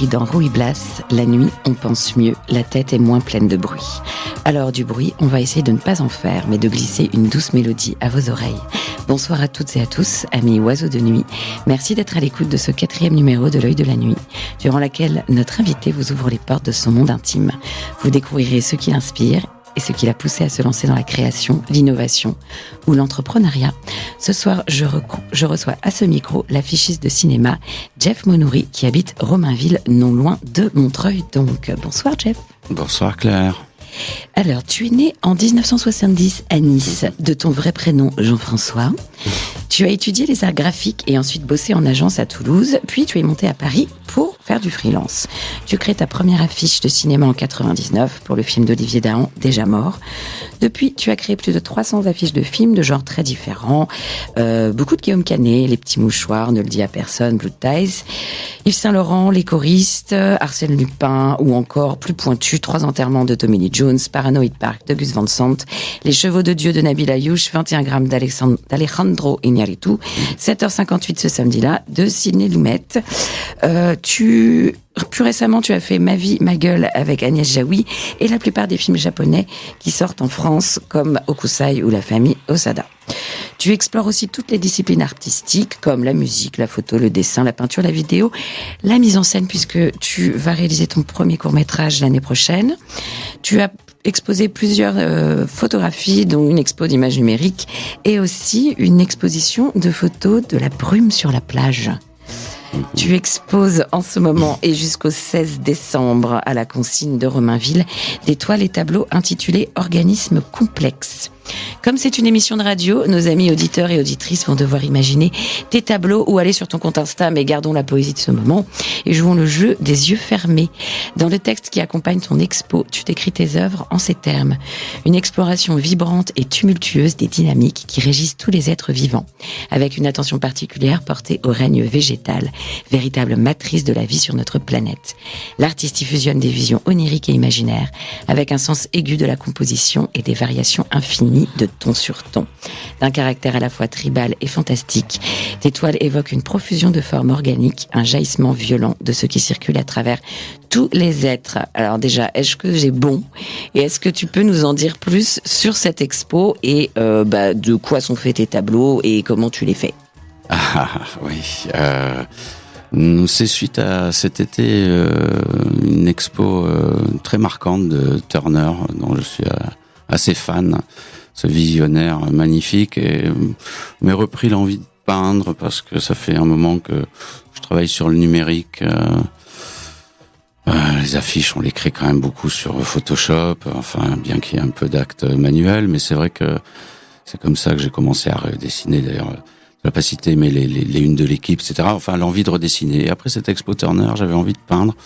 écrit dans Ruy Blas, la nuit, on pense mieux, la tête est moins pleine de bruit. Alors du bruit, on va essayer de ne pas en faire, mais de glisser une douce mélodie à vos oreilles. Bonsoir à toutes et à tous, amis oiseaux de nuit. Merci d'être à l'écoute de ce 4e numéro de l'œil de la nuit, durant laquelle notre invité vous ouvre les portes de son monde intime. Vous découvrirez ce qui l'inspire et ce qui l'a poussé à se lancer dans la création, l'innovation ou l'entrepreneuriat. Ce soir, je reçois à ce micro l'affichiste de cinéma Jeff Monouri, qui habite Romainville, non loin de Montreuil. Donc, bonsoir Jeff. Bonsoir Claire. Alors, tu es né en 1970 à Nice, de ton vrai prénom Jean-François. Tu as étudié les arts graphiques et ensuite bossé en agence à Toulouse, puis tu es monté à Paris pour faire du freelance. Tu crées ta première affiche de cinéma en 99 pour le film d'Olivier Dahan, Déjà mort. Depuis, tu as créé plus de 300 affiches de films de genres très différents. Beaucoup de Guillaume Canet, Les Petits Mouchoirs, Ne le dis à personne, Blue Ties, Yves Saint-Laurent, Les Choristes, Arsène Lupin ou encore plus pointu, 3 enterrements de Tommy Lee Jones, Paranoid Park de Gus Van Sant, Les Chevaux de Dieu de Nabil Ayouch, 21 grammes d'Alejandro Iñárritu, 7h58 ce samedi-là de Sidney Lumet. Plus récemment, tu as fait Ma vie, ma gueule avec Agnès Jaoui et la plupart des films japonais qui sortent en France comme Hokusai ou La famille Osada. Tu explores aussi toutes les disciplines artistiques comme la musique, la photo, le dessin, la peinture, la vidéo, la mise en scène puisque tu vas réaliser ton premier court-métrage l'année prochaine. Tu as exposé plusieurs photographies, dont une expo d'images numériques et aussi une exposition de photos de la brume sur la plage. Tu exposes en ce moment et jusqu'au 16 décembre à la consigne de Romainville des toiles et tableaux intitulés « Organismes complexes ». Comme c'est une émission de radio, nos amis auditeurs et auditrices vont devoir imaginer tes tableaux ou aller sur ton compte Insta, mais gardons la poésie de ce moment et jouons le jeu des yeux fermés. Dans le texte qui accompagne ton expo, tu décris tes œuvres en ces termes. Une exploration vibrante et tumultueuse des dynamiques qui régissent tous les êtres vivants, avec une attention particulière portée au règne végétal, véritable matrice de la vie sur notre planète. L'artiste y fusionne des visions oniriques et imaginaires, avec un sens aigu de la composition et des variations infinies de ton sur ton. D'un caractère à la fois tribal et fantastique, tes toiles évoquent une profusion de formes organiques, un jaillissement violent de ce qui circule à travers tous les êtres. Alors déjà, est-ce que j'ai bon? Et est-ce que tu peux nous en dire plus sur cette expo et de quoi sont faits tes tableaux et comment tu les fais? Oui. C'est suite à cet été une expo très marquante de Turner, dont je suis assez fan. Ce visionnaire magnifique, et m'ai repris l'envie de peindre parce que ça fait un moment que je travaille sur le numérique. Les affiches, on les crée quand même beaucoup sur Photoshop, enfin bien qu'il y ait un peu d'actes manuels, mais c'est vrai que c'est comme ça que j'ai commencé à redessiner. D'ailleurs, je n'ai pas cité, mais les unes de l'équipe, etc. Enfin, l'envie de redessiner. Et après cette expo Turner, j'avais envie de peindre.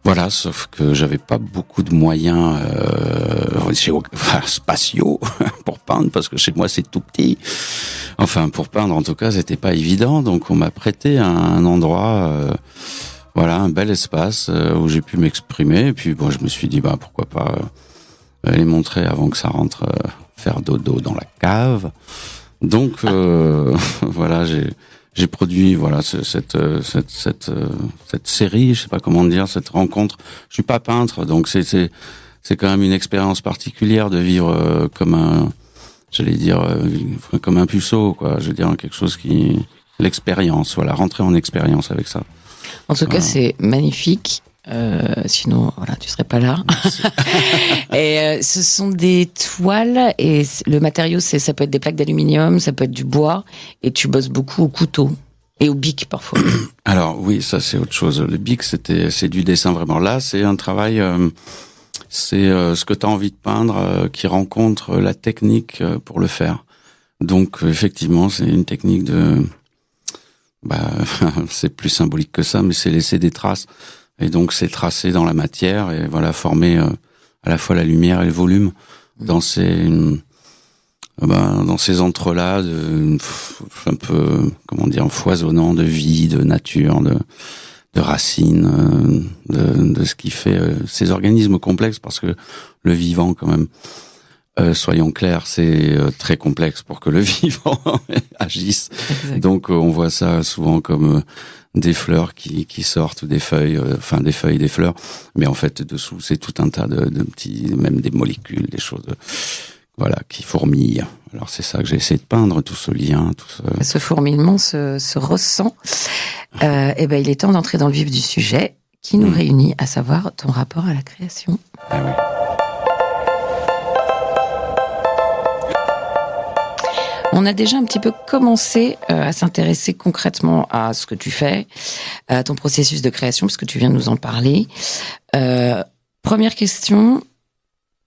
Voilà, sauf que j'avais pas beaucoup de moyens spatiaux pour peindre, parce que chez moi c'est tout petit. Enfin, pour peindre en tout cas, c'était pas évident. Donc on m'a prêté un endroit, un bel espace où j'ai pu m'exprimer. Et puis je me suis dit pourquoi pas les montrer avant que ça rentre faire dodo dans la cave. Donc voilà, j'ai produit cette série, je sais pas comment dire, cette rencontre. Je suis pas peintre, donc c'est quand même une expérience particulière de vivre comme un puceau, quoi. Je veux dire quelque chose l'expérience, rentrer en expérience avec ça. En tout cas, c'est magnifique. Sinon, tu serais pas là. Et ce sont des toiles et le matériau, ça peut être des plaques d'aluminium, ça peut être du bois, et tu bosses beaucoup au couteau et au bic parfois. Alors oui, ça c'est autre chose. Le bic, c'est du dessin vraiment. Là, c'est un travail. C'est ce que tu as envie de peindre qui rencontre la technique pour le faire. Donc effectivement, c'est une technique de. C'est plus symbolique que ça, mais c'est laisser des traces. Et donc, c'est tracé dans la matière et former à la fois la lumière et le volume dans ces entrelacs un peu, foisonnant de vie, de nature, de racines, de ce qui fait ces organismes complexes, parce que le vivant, quand même, soyons clairs, c'est très complexe pour que le vivant agisse. Exact. Donc, on voit ça souvent comme des fleurs qui sortent ou des feuilles, des fleurs. Mais en fait, dessous, c'est tout un tas de petits, même des molécules, des choses, voilà, qui fourmillent. Alors c'est ça que j'ai essayé de peindre, tout ce lien, tout ce... Ce fourmillement se ressent. Et ben, il est temps d'entrer dans le vif du sujet qui nous réunit, à savoir ton rapport à la création. Ah oui. On a déjà un petit peu commencé à s'intéresser concrètement à ce que tu fais, à ton processus de création, parce que tu viens de nous en parler. Première question,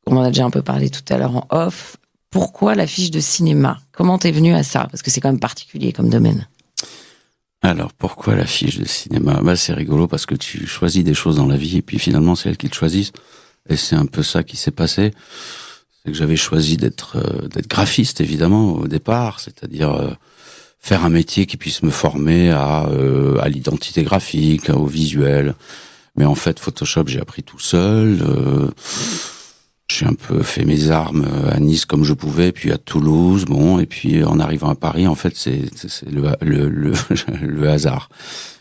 on en a déjà un peu parlé tout à l'heure en off. Pourquoi l'affiche de cinéma ? Comment t'es venu à ça ? Parce que c'est quand même particulier comme domaine. Alors, pourquoi l'affiche de cinéma ? Bah, c'est rigolo parce que tu choisis des choses dans la vie et puis finalement, c'est elles qui te choisissent. Et c'est un peu ça qui s'est passé. C'est que j'avais choisi d'être graphiste, évidemment, au départ. C'est-à-dire faire un métier qui puisse me former à l'identité graphique, au visuel. Mais en fait, Photoshop, j'ai appris tout seul. J'ai un peu fait mes armes à Nice comme je pouvais, puis à Toulouse, bon, et puis en arrivant à Paris, en fait, c'est le hasard.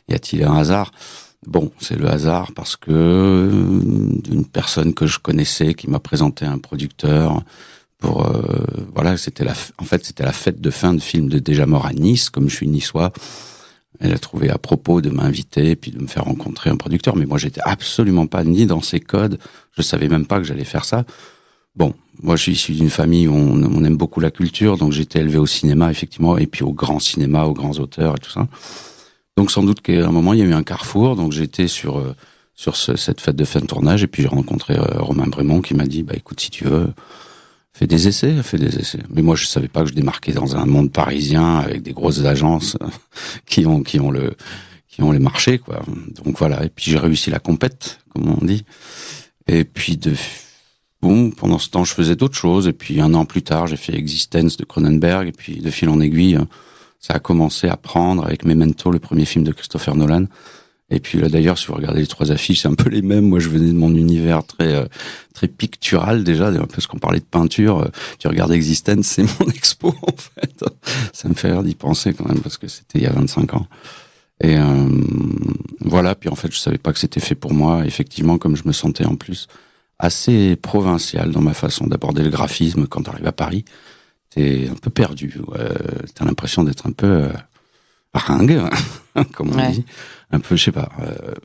Y a-t-il un hasard ? Bon, c'est le hasard parce que d'une personne que je connaissais qui m'a présenté un producteur pour voilà, c'était la fête de fin de film de Déjà mort à Nice, comme je suis niçois. Elle a trouvé à propos de m'inviter et puis de me faire rencontrer un producteur. Mais moi, j'étais absolument pas ni dans ces codes. Je savais même pas que j'allais faire ça. Bon, moi, je suis issu d'une famille où on aime beaucoup la culture. Donc, j'ai été élevé au cinéma, effectivement, et puis au grand cinéma, aux grands auteurs et tout ça. Donc, sans doute qu'à un moment, il y a eu un carrefour. Donc, j'étais sur cette fête de fin de tournage. Et puis, j'ai rencontré Romain Brémond qui m'a dit, bah, écoute, si tu veux, fais des essais. Mais moi, je savais pas que je démarquais dans un monde parisien avec des grosses agences qui ont les marchés, quoi. Donc voilà. Et puis j'ai réussi la compète, comme on dit. Et puis pendant ce temps, je faisais d'autres choses. Et puis un an plus tard, j'ai fait Existence de Cronenberg. Et puis de fil en aiguille, ça a commencé à prendre avec Memento, le premier film de Christopher Nolan. Et puis là, d'ailleurs, si vous regardez les trois affiches, c'est un peu les mêmes. Moi, je venais de mon univers très pictural déjà, un peu ce qu'on parlait de peinture. Tu regardes Existence, c'est mon expo en fait. Ça me fait rire d'y penser quand même parce que c'était il y a 25 ans. Et voilà. Puis en fait, je savais pas que c'était fait pour moi. Effectivement, comme je me sentais en plus assez provincial dans ma façon d'aborder le graphisme quand t'arrives à Paris, t'es un peu perdu. T'as l'impression d'être un peu ringue, comme on dit. Un peu, je sais pas.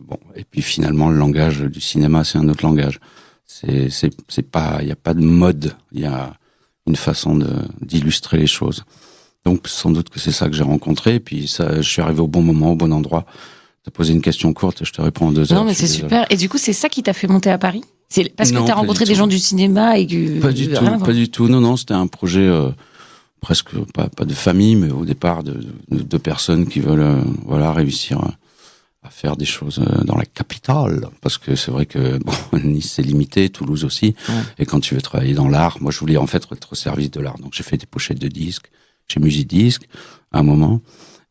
Bon, et puis finalement, le langage du cinéma, c'est un autre langage. C'est pas, il y a pas de mode. Il y a une façon d'illustrer les choses. Donc, sans doute que c'est ça que j'ai rencontré. Et puis ça, je suis arrivé au bon moment, au bon endroit. T'as posé une question courte, je te réponds en 2 heures. Non, mais c'est super. Et du coup, c'est ça qui t'a fait monter à Paris ? C'est parce que t'as rencontré des gens du cinéma et que... Pas du tout. Non, c'était un projet presque pas de famille, mais au départ de personnes qui veulent réussir à faire des choses dans la capitale, parce que c'est vrai que Nice c'est limité, Toulouse aussi, et quand tu veux travailler dans l'art, moi je voulais en fait être au service de l'art, donc j'ai fait des pochettes de disques chez Musidisc à un moment,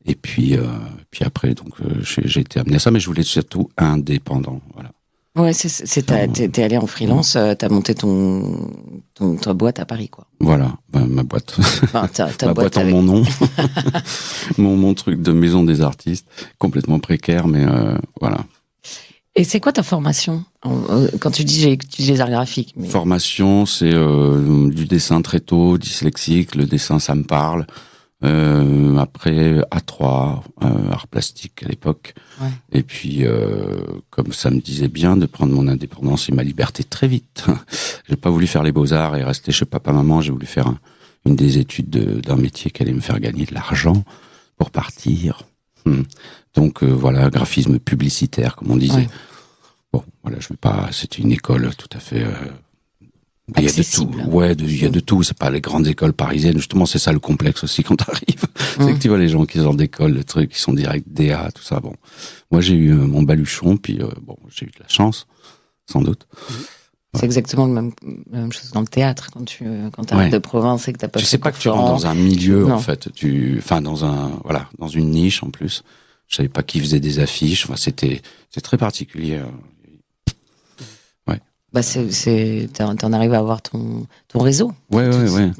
et puis après donc j'ai été amené à ça, mais je voulais surtout indépendant, voilà. Ouais, t'es allé en freelance, t'as monté ta boîte à Paris, quoi. Voilà, ma boîte. Enfin, ta ma boîte en mon nom. mon truc de maison des artistes, complètement précaire, mais voilà. Et c'est quoi ta formation ? Quand tu dis j'ai étudié les arts graphiques. Mais... Formation, c'est du dessin très tôt, dyslexique, le dessin ça me parle. Après A3, art plastique à l'époque. Ouais. Et puis, comme ça me disait bien de prendre mon indépendance et ma liberté très vite. J'ai pas voulu faire les beaux-arts et rester chez papa-maman. J'ai voulu faire une des études d'un métier qui allait me faire gagner de l'argent pour partir. Donc voilà, graphisme publicitaire, comme on disait. Ouais. Bon, voilà, je vais pas. C'était une école tout à fait. Il y a de tout. Ouais, il y a de tout. C'est pas les grandes écoles parisiennes. Justement, c'est ça le complexe aussi quand t'arrives. C'est que tu vois les gens qui sortent d'école, le truc, qui sont direct DA, tout ça. Bon. Moi, j'ai eu mon baluchon, puis j'ai eu de la chance, sans doute. C'est exactement la même chose dans le théâtre, quand t'arrives de province et que t'as pas. Tu sais pas que tu rentres dans un milieu, en fait. Dans une niche, en plus. Je savais pas qui faisait des affiches. Enfin, c'est très particulier. Bah t'en arrives à avoir ton réseau. Ouais.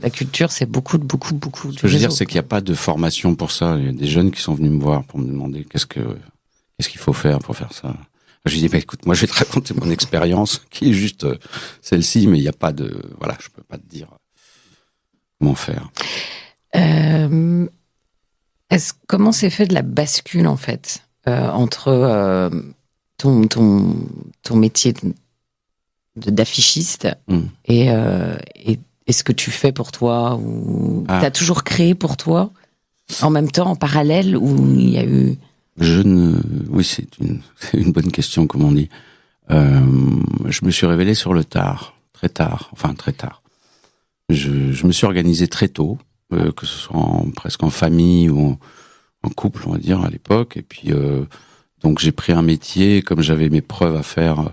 La culture, c'est beaucoup de Ce que je veux dire, c'est qu'il n'y a pas de formation pour ça. Il y a des jeunes qui sont venus me voir pour me demander qu'est-ce qu'est-ce qu'il faut faire pour faire ça? Je lui dis, bah, écoute, moi, je vais te raconter mon expérience, qui est juste celle-ci, mais il n'y a pas de, voilà, je peux pas te dire comment faire. Comment s'est fait de la bascule, en fait, entre ton métier d'affichiste et ce que tu fais pour toi, ou t'as toujours créé pour toi, en même temps, en parallèle, ou il y a eu... Oui, c'est une bonne question, comme on dit. Je me suis révélé sur le tard, très tard. Je me suis organisé très tôt, que ce soit presque en famille ou en couple, on va dire, à l'époque. Et puis, donc j'ai pris un métier, comme j'avais mes preuves à faire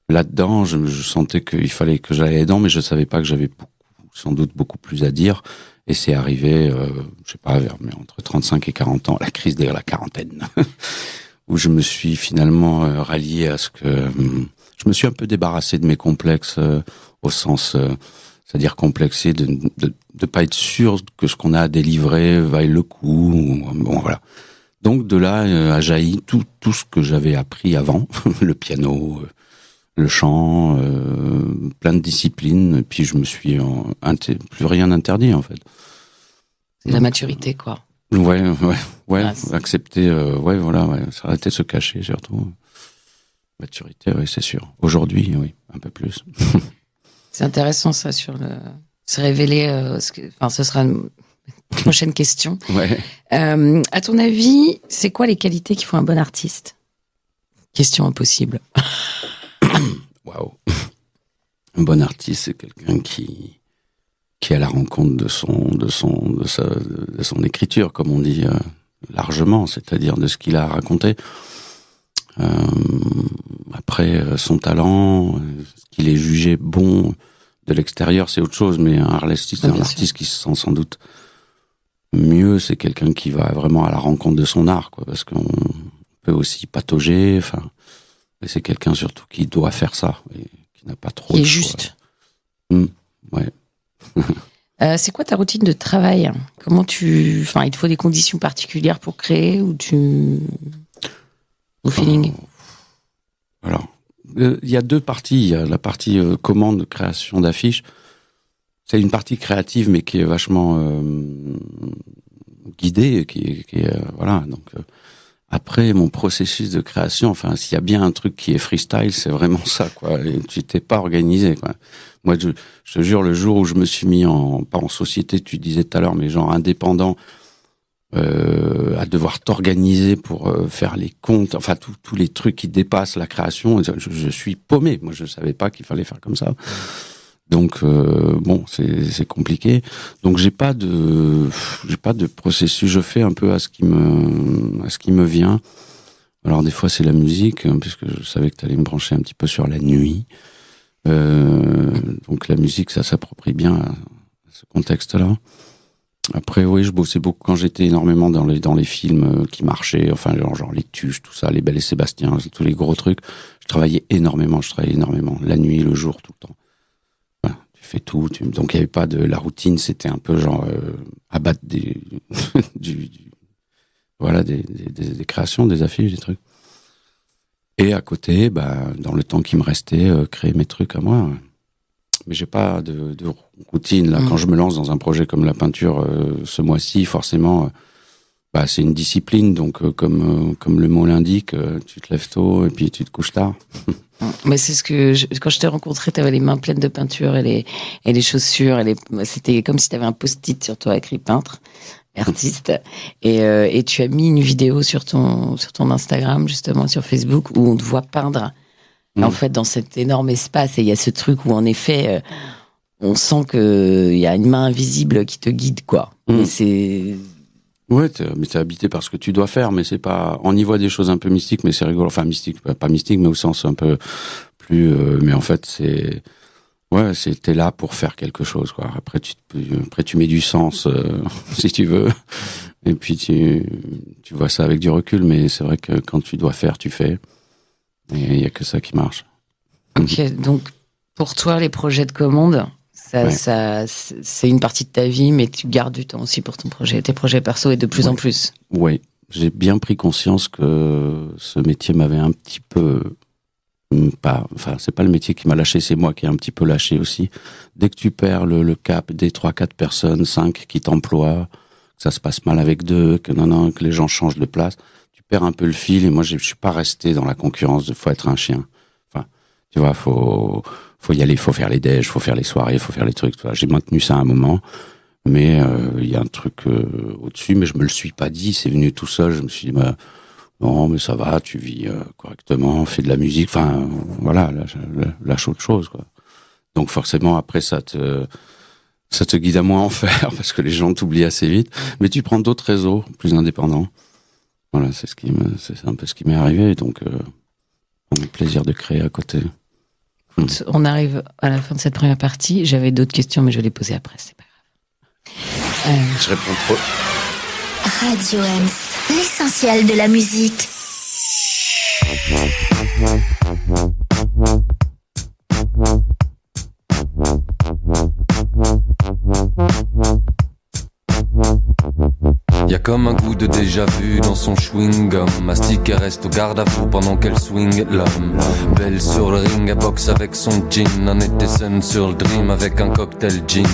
là-dedans, je sentais qu'il fallait que j'aille dedans, mais je savais pas que j'avais sans doute beaucoup plus à dire. Et c'est arrivé, je sais pas, entre 35 et 40 ans, la crise de la quarantaine, où je me suis finalement rallié à ce que... je me suis un peu débarrassé de mes complexes, au sens... c'est-à-dire complexé de pas être sûr que ce qu'on a à délivrer vaille le coup. Bon, voilà. Donc de là a jailli tout ce que j'avais appris avant, le piano, le chant, plein de disciplines. Et puis je me suis plus rien interdit, en fait. C'est la maturité, quoi. Ouais, accepter, s'arrêter de se cacher, surtout. Maturité, oui, c'est sûr. Aujourd'hui, oui, un peu plus. C'est intéressant, ça, sur se révéler. Ce sera une prochaine question. Ouais. À ton avis, c'est quoi les qualités qui font un bon artiste? Question impossible. Waouh. Un bon artiste, c'est quelqu'un qui est à la rencontre de son écriture, comme on dit, largement, c'est-à-dire de ce qu'il a à raconter. Après, son talent, qu'il est jugé bon de l'extérieur, c'est autre chose, mais un artiste qui se sent sans doute mieux, c'est quelqu'un qui va vraiment à la rencontre de son art, quoi, parce qu'on peut aussi patauger, mais c'est quelqu'un surtout qui doit faire ça, et qui n'a pas trop de choix. Qui est juste. Ouais. C'est quoi ta routine de travail? Comment il te faut des conditions particulières pour créer, ou au feeling? Alors, il y a deux parties. Il y a la partie commande, création d'affiches. C'est une partie créative, mais qui est vachement guidée, qui est voilà. Donc après, mon processus de création, s'il y a bien un truc qui est freestyle, c'est vraiment ça, quoi. Et tu t'es pas organisé, quoi. Moi, je te jure, le jour où je me suis mis pas en société, tu disais tout à l'heure, mais genre indépendant, à devoir t'organiser pour faire les comptes, tous les trucs qui dépassent la création, je suis paumé. Moi, je savais pas qu'il fallait faire comme ça. Donc c'est compliqué. Donc j'ai pas de processus. Je fais un peu à ce qui me vient. Alors des fois c'est la musique, puisque je savais que tu allais me brancher un petit peu sur la nuit. Donc la musique, ça s'approprie bien à ce contexte-là. Après, oui, je bossais beaucoup quand j'étais énormément dans les films qui marchaient, genre les Tuches, tout ça, les Belle et Sébastien, tous les gros trucs. Je travaillais énormément, la nuit, le jour, tout le temps. Voilà, tu fais tout. Donc il y avait pas de la routine, c'était un peu genre abattre des des créations, des affiches, des trucs. Et à côté, dans le temps qui me restait, créer mes trucs à moi. Mais j'ai pas de routine là. Quand je me lance dans un projet comme la peinture ce mois-ci, forcément, c'est une discipline. Donc comme le mot l'indique, tu te lèves tôt et puis tu te couches tard. Mais c'est ce que quand je t'ai rencontré, t'avais les mains pleines de peinture et les chaussures c'était comme si t'avais un post-it sur toi écrit peintre, artiste, et tu as mis une vidéo sur ton Instagram, justement sur Facebook, où on te voit peindre. En fait, dans cet énorme espace, et il y a ce truc où, en effet, on sent qu'il y a une main invisible qui te guide, quoi. Et c'est... Ouais, mais t'es habité par ce que tu dois faire, mais c'est pas... On y voit des choses un peu mystiques, mais c'est rigolo. Enfin, mystique, pas mystique, mais au sens un peu plus... mais en fait, c'est... Ouais, t'es là pour faire quelque chose, quoi. Après, tu mets du sens, si tu veux. Et puis, tu vois ça avec du recul, mais c'est vrai que quand tu dois faire, tu fais. Et il y a que ça qui marche. Ok, donc pour toi, les projets de commande, c'est une partie de ta vie, mais tu gardes du temps aussi pour tes projets perso, et de plus en plus. Oui, j'ai bien pris conscience que ce métier m'avait un petit peu c'est pas le métier qui m'a lâché, c'est moi qui ai un petit peu lâché aussi. Dès que tu perds le cap des 3-4 personnes, 5 qui t'emploient, que ça se passe mal avec 2, que les gens changent de place, tu perds un peu le fil. Et moi, je suis pas resté dans la concurrence de faut être un chien. Enfin, tu vois, faut y aller, faut faire les déj, faut faire les soirées, faut faire les trucs. J'ai maintenu ça un moment, mais il y a un truc au-dessus, mais je me le suis pas dit, c'est venu tout seul. Je me suis dit, non, mais ça va, tu vis correctement, fais de la musique, enfin, voilà, lâche autre chose, quoi. Donc forcément, après, ça te guide à moins en faire, parce que les gens t'oublient assez vite, mais tu prends d'autres réseaux plus indépendants. Voilà, c'est un peu ce qui m'est arrivé, donc on a le plaisir de créer à côté. On arrive à la fin de cette première partie. J'avais d'autres questions, mais je vais les poser après, c'est pas grave. Je réponds trop. Radio Ems, l'essentiel de la musique. Y a comme un goût de déjà-vu dans son chewing-gum. Mastique et reste au garde-à-vous pendant qu'elle swing l'homme. Belle sur le ring, elle boxe avec son jean. Un été sun sur le dream avec un cocktail gin.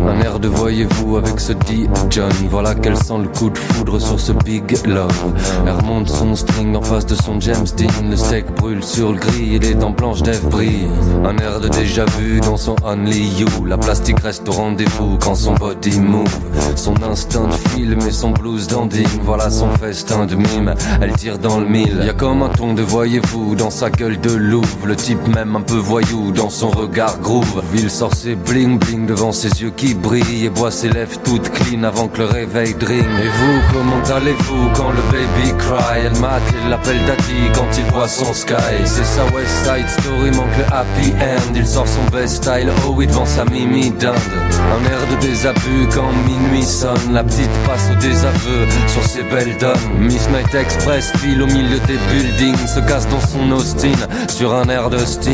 Un air de voyez-vous avec ce dit John. Voilà qu'elle sent le coup de foudre sur ce big love. Elle remonte son string en face de son James Dean. Le steak brûle sur le grill et les dents blanches d'Ève brillent. Un air de déjà-vu dans son Only You. La plastique reste au rendez-vous quand son body move. Son instinct de film et son blues d'ending, voilà son festin de mime, elle tire dans le mille. Y a comme un ton de voyez-vous dans sa gueule de louve. Le type même un peu voyou dans son regard groove. Il sort ses bling bling devant ses yeux qui brillent et boit ses lèvres toutes clean avant que le réveil drine. Et vous, comment allez-vous quand le baby cry? Elle mate et l'appelle daddy quand il voit son sky. C'est sa West Side Story, manque le happy end. Il sort son best style, oh oui, devant sa mimi dinde. Un air de désabus quand minuit sonne. La petite passe au désaveu sur ses belles donnes. Miss Night Express file au milieu des buildings, se casse dans son Austin sur un air de Sting.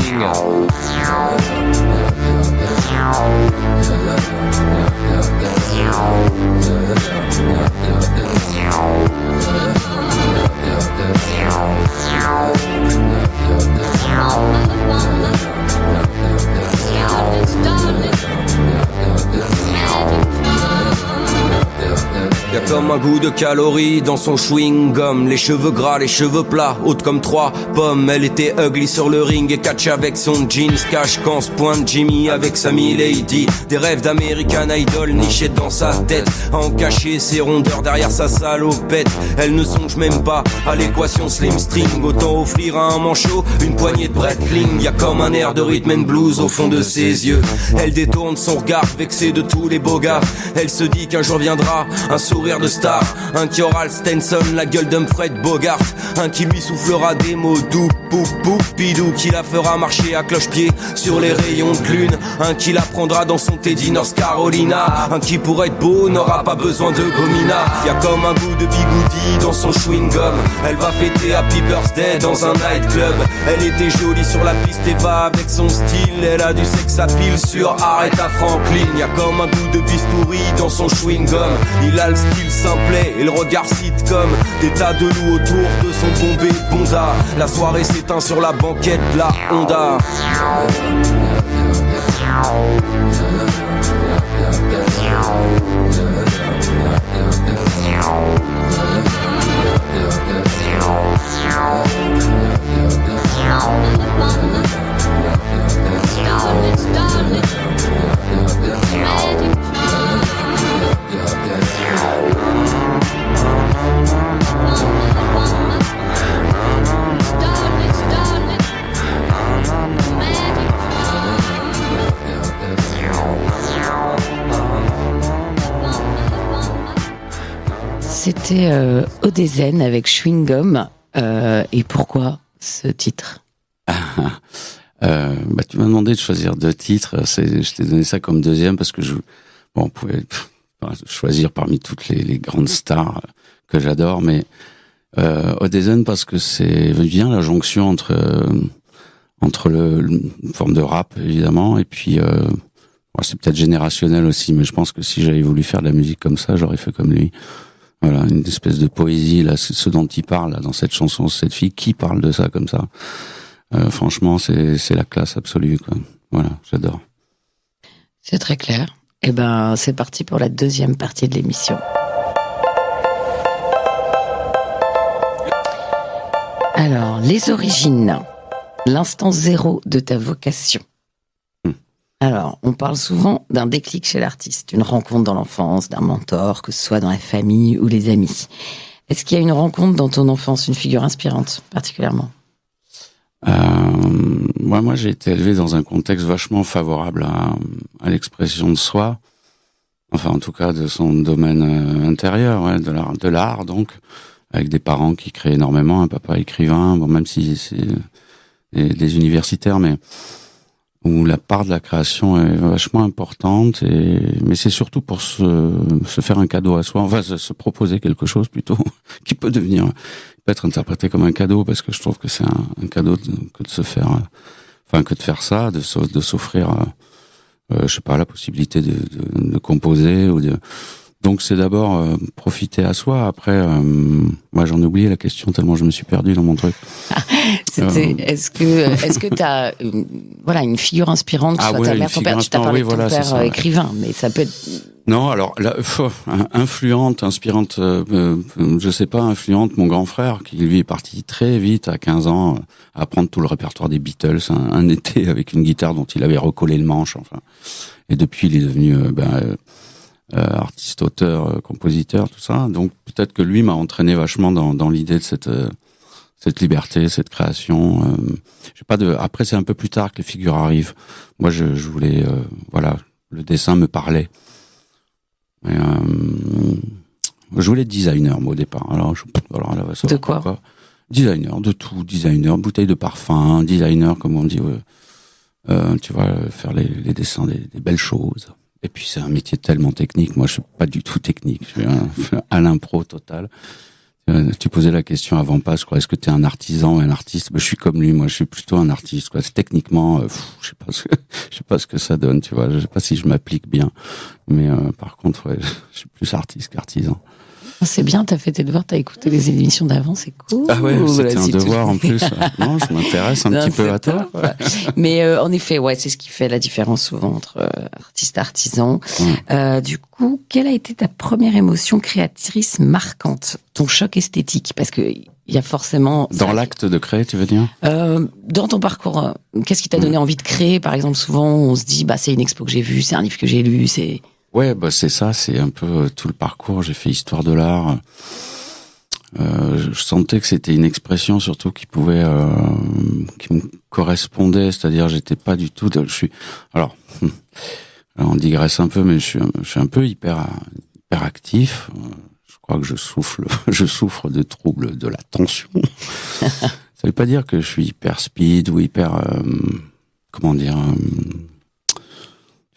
Y'a comme un goût de calories dans son chewing-gum. Les cheveux gras, les cheveux plats, haute comme 3 pommes. Elle était ugly sur le ring et catch avec son jeans. Cache quand se pointe Jimmy avec sa milady. Des rêves d'American Idol nichés dans sa tête. En cacher ses rondeurs derrière sa salopette. Elle ne songe même pas à l'équation slim string. Autant offrir à un manchot une poignée de Breitling. Y'a comme un air de rhythm and blues au fond de ses yeux. Elle détourne son regard vexé de tous les beaux gars. Elle se dit qu'un jour viendra un sourire de star, un qui aura le Stenson, la gueule d'Humphrey Bogart, un qui lui soufflera des mots doux, pou pou pidou, qui la fera marcher à cloche-pied sur les rayons de lune, un qui la prendra dans son Teddy North Carolina, un qui pour être beau n'aura pas besoin de gomina. Y'a comme un goût de bigoudi dans son chewing-gum. Elle va fêter Happy Birthday dans un nightclub. Elle était jolie sur la piste et va avec son style. Elle a du sex à pile sur Aretha Franklin. Y'a comme un goût de bistouri dans son chewing-gum. Il a le style simplet et le regard sitcom. Des tas de loups autour de son bombé bonda. La soirée s'éteint sur la banquette de la Honda. C'était Odezen avec Chewing Gum. Et pourquoi ce titre? Tu m'as demandé de choisir 2 titres. Je t'ai donné ça comme deuxième parce que on pouvait choisir parmi toutes les grandes stars que j'adore, mais Odezen parce que c'est bien la jonction entre une forme de rap évidemment et puis c'est peut-être générationnel aussi, mais je pense que si j'avais voulu faire de la musique comme ça, j'aurais fait comme lui. Voilà, une espèce de poésie, là, c'est ce dont il parle, là, dans cette chanson, cette fille qui parle de ça comme ça. Franchement, c'est la classe absolue, quoi. Voilà, j'adore. C'est très clair. Eh ben, c'est parti pour la deuxième partie de l'émission. Alors, les origines, l'instant zéro de ta vocation. Alors, on parle souvent d'un déclic chez l'artiste, une rencontre dans l'enfance, d'un mentor, que ce soit dans la famille ou les amis. Est-ce qu'il y a une rencontre dans ton enfance, une figure inspirante particulièrement ? Moi, j'ai été élevé dans un contexte vachement favorable à l'expression de soi. Enfin, en tout cas, de son domaine intérieur, ouais, de l'art, donc, avec des parents qui créent énormément, un papa écrivain, bon, même si c'est des universitaires, mais où la part de la création est vachement importante, mais c'est surtout pour se faire un cadeau à soi, enfin se proposer quelque chose plutôt, qui peut être interprété comme un cadeau, parce que je trouve que c'est un cadeau que de se faire, que de faire ça, de s'offrir, je sais pas, la possibilité de composer donc c'est d'abord profiter à soi. Après, moi j'en ai oublié la question tellement je me suis perdu dans mon truc. C'était est-ce que t'as une figure inspirante, que ce soit ta mère, ton père, tu t'as parlé de ton père écrivain, mais ça peut être... Non, alors là, influente, inspirante, je sais pas, influente, mon grand frère qui lui est parti très vite à 15 ans à apprendre tout le répertoire des Beatles, un été avec une guitare dont il avait recollé le manche, enfin. Et depuis il est devenu artiste, auteur, compositeur, tout ça. Donc peut-être que lui m'a entraîné vachement dans l'idée de cette liberté, cette création. J'ai pas de. Après c'est un peu plus tard que les figures arrivent. Moi je voulais, le dessin me parlait. Et, je voulais être designer moi au départ. Alors là, ça de quoi? Designer, de tout, designer, bouteille de parfum, designer comme on dit. Tu vois, faire les dessins des belles choses. Et puis c'est un métier tellement technique. Moi, je suis pas du tout technique. Je suis à l'impro total. Tu posais la question avant pas, je crois. Est-ce que t'es un artisan ou un artiste? Je suis comme lui. Moi, je suis plutôt un artiste. Quoi. Techniquement, je sais pas ce que ça donne. Tu vois, je sais pas si je m'applique bien. Mais par contre, ouais, je suis plus artiste qu'artisan. C'est bien, t'as fait tes devoirs, t'as écouté les émissions d'avant, c'est cool. Ah ouais, c'était un devoir en plus. Non, je m'intéresse un petit peu à toi. Mais en effet, ouais, c'est ce qui fait la différence souvent entre artiste et artisan. Du coup, quelle a été ta première émotion créatrice marquante? Ton choc esthétique? Parce que il y a forcément... Dans l'acte de créer, tu veux dire? Dans ton parcours, qu'est-ce qui t'a donné envie de créer? Par exemple, souvent, on se dit, c'est une expo que j'ai vue, c'est un livre que j'ai lu, c'est... Ouais, c'est ça, c'est un peu tout le parcours. J'ai fait histoire de l'art. Je sentais que c'était une expression surtout qui me correspondait. C'est-à-dire, j'étais pas du tout. Alors, on digresse un peu, mais je suis un peu hyper actif. Je crois que je souffre de troubles de l'attention. Ça veut pas dire que je suis hyper speed ou hyper,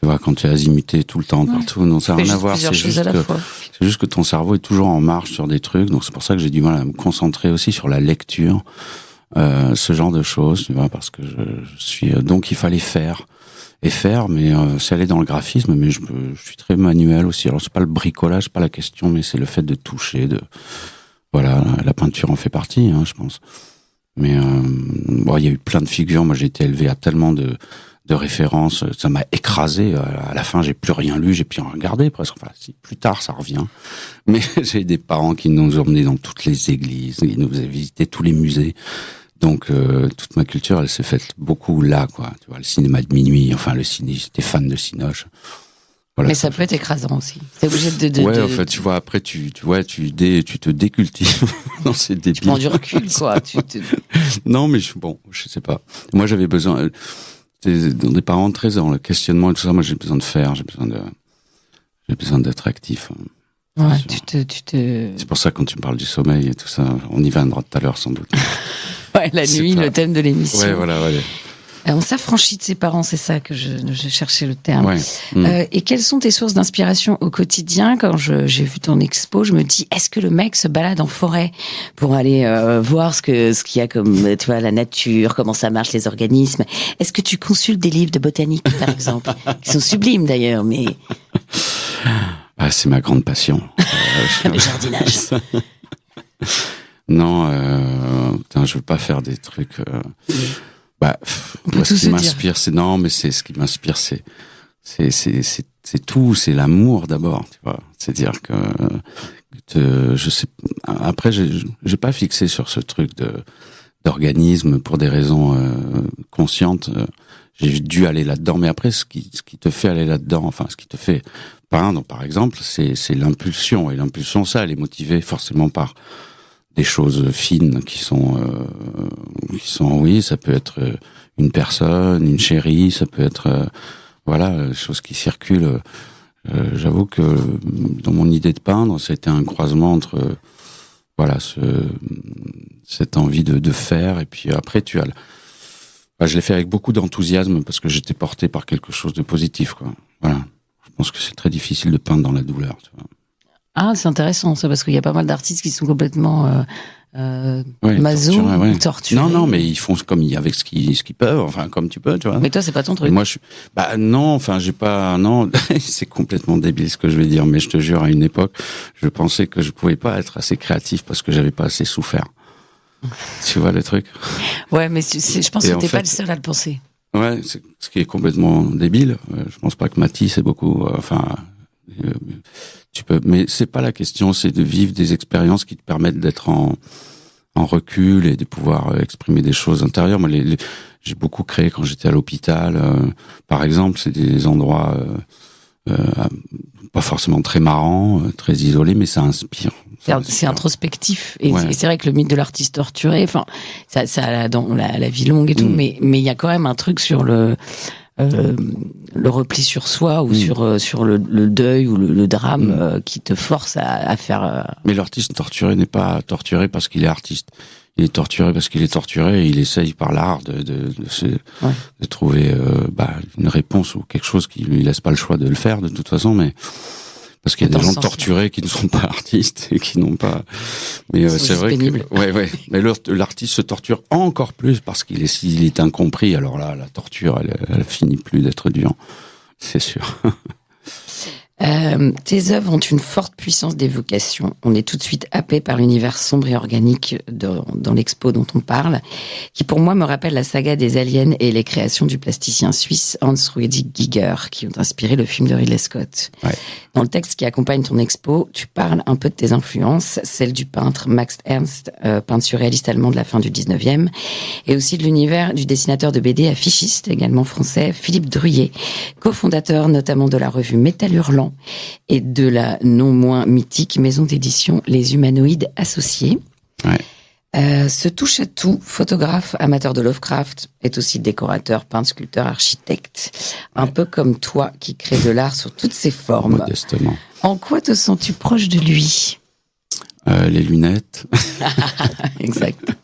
tu vois, quand tu es azimuté tout le temps, partout, non, ça n'a rien à voir. C'est juste que ton cerveau est toujours en marche sur des trucs. Donc c'est pour ça que j'ai du mal à me concentrer aussi sur la lecture, ce genre de choses, tu vois, parce que je suis, donc il fallait faire, mais c'est aller dans le graphisme, mais je suis très manuel aussi. Alors c'est pas le bricolage, pas la question, mais c'est le fait de toucher, voilà, la peinture en fait partie, hein, je pense. Mais il y a eu plein de figures. Moi, j'ai été élevé à tellement de références, ça m'a écrasé. À la fin, j'ai plus rien lu, j'ai plus rien regardé presque. Enfin, si, plus tard, ça revient. Mais j'ai des parents qui nous emmenaient dans toutes les églises, ils nous faisaient visiter tous les musées. Donc, toute ma culture, elle s'est faite beaucoup là, quoi. Tu vois, le cinéma de minuit, enfin, le ciné, j'étais fan de Cinoche. Voilà, mais ça peut être écrasant aussi. C'est obligé en fait, tu vois, après, tu te décultives. Non, c'est débile. Tu prends du recul, quoi. Non, mais je sais pas. Moi, j'avais besoin, des parents très dans le questionnement et tout ça. Moi, j'ai besoin de faire, j'ai besoin d'être actif. Ouais, C'est pour ça, quand tu me parles du sommeil et tout ça, on y viendra tout à l'heure, sans doute. Ouais, la nuit, le thème de l'émission. Ouais, voilà, ouais. On s'affranchit de ses parents, c'est ça que je cherchais le terme. Ouais. Et quelles sont tes sources d'inspiration au quotidien? Quand j'ai vu ton expo, je me dis, est-ce que le mec se balade en forêt pour aller voir ce qu'il y a comme, tu vois, la nature, comment ça marche, les organismes? Est-ce que tu consultes des livres de botanique, par exemple, qui sont sublimes d'ailleurs, mais... Ah, c'est ma grande passion. Le jardinage. Non, putain, je veux pas faire des trucs. peut Ce tout qui se m'inspire, c'est ce qui m'inspire, c'est tout, c'est l'amour d'abord, tu vois. C'est-à-dire que je sais. Après, j'ai pas fixé sur ce truc d'organisme pour des raisons conscientes. J'ai dû aller là-dedans, mais après, ce qui te fait aller là-dedans, enfin, ce qui te fait peindre, par exemple, c'est l'impulsion. Et l'impulsion, ça, elle est motivée forcément par des choses fines qui sont, oui, ça peut être une personne, une chérie, ça peut être, voilà, des choses qui circulent. J'avoue que dans mon idée de peindre, c'était un croisement entre, voilà, cette envie de faire, et puis après, je l'ai fait avec beaucoup d'enthousiasme parce que j'étais porté par quelque chose de positif, quoi. Voilà. Je pense que c'est très difficile de peindre dans la douleur, tu vois. Ah, c'est intéressant ça, parce qu'il y a pas mal d'artistes qui sont complètement maso, torturés. Non, mais ils font comme avec ce qu'ils peuvent, enfin comme tu peux, tu vois. Mais toi, c'est pas ton truc. Et moi, non, enfin, non, c'est complètement débile ce que je vais dire, mais je te jure, à une époque, je pensais que je pouvais pas être assez créatif parce que j'avais pas assez souffert. Tu vois le truc? Ouais, mais je pense que t'es pas le seul à le penser. Ouais, c'est ce qui est complètement débile. Je pense pas que Matisse est beaucoup, tu peux, mais c'est pas la question, c'est de vivre des expériences qui te permettent d'être en recul et de pouvoir exprimer des choses intérieures. Moi, j'ai beaucoup créé quand j'étais à l'hôpital, par exemple, c'est des endroits pas forcément très marrants, très isolés, mais ça inspire. C'est introspectif, et c'est vrai que le mythe de l'artiste torturé, enfin, ça dans la vie longue et tout, mais il y a quand même un truc sur le repli sur soi ou sur le deuil ou le drame qui te force à faire. Mais l'artiste torturé n'est pas torturé parce qu'il est artiste. Il est torturé parce qu'il est torturé et il essaye par l'art de trouver une réponse ou quelque chose qui lui laisse pas le choix de le faire de toute façon, mais parce qu'il y a des gens torturés qui ne sont pas artistes et qui n'ont pas. Mais c'est vrai pénibles. Mais l'artiste se torture encore plus parce qu'il est incompris. Alors là, la torture, elle finit plus d'être dure, c'est sûr. Tes œuvres ont une forte puissance d'évocation. On est tout de suite happé par l'univers sombre et organique dans l'expo dont on parle, qui pour moi me rappelle la saga des aliens et les créations du plasticien suisse Hans Ruedi Giger, qui ont inspiré le film de Ridley Scott. Ouais. Dans le texte qui accompagne ton expo, tu parles un peu de tes influences, celle du peintre Max Ernst, peintre surréaliste allemand de la fin du 19e, et aussi de l'univers du dessinateur de BD affichiste, également français, Philippe Druillet, cofondateur notamment de la revue Métal Hurlant, et de la non moins mythique maison d'édition Les Humanoïdes Associés. Ouais. Ce touche-à-tout, photographe, amateur de Lovecraft, est aussi décorateur, peintre, sculpteur, architecte. Un peu comme toi, qui crée de l'art sous toutes ses formes. Modestement. En quoi te sens-tu proche de lui? Les lunettes. Exact.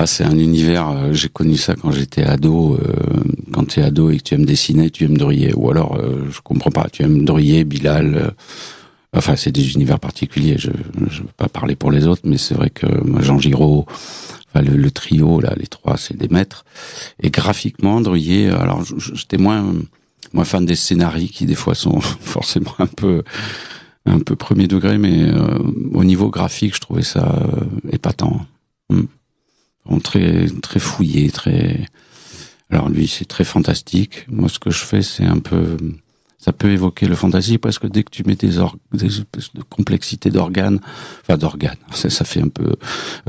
C'est un univers, j'ai connu ça quand j'étais ado. Quand t'es ado et que tu aimes dessiner, tu aimes Druillet. Ou alors, je comprends pas, tu aimes Druillet, Bilal. C'est des univers particuliers. Je veux pas parler pour les autres, mais c'est vrai que Jean Giraud, le trio, là, les trois, c'est des maîtres. Et graphiquement, Druillet, alors j'étais moins fan des scénarii qui des fois sont forcément un peu premier degré, mais au niveau graphique, je trouvais ça épatant. Très très fouillé, très. Alors lui, c'est très fantastique. Moi, ce que je fais, c'est un peu. Ça peut évoquer le fantastique parce que dès que tu mets des espèces de complexité d'organes, ça fait un peu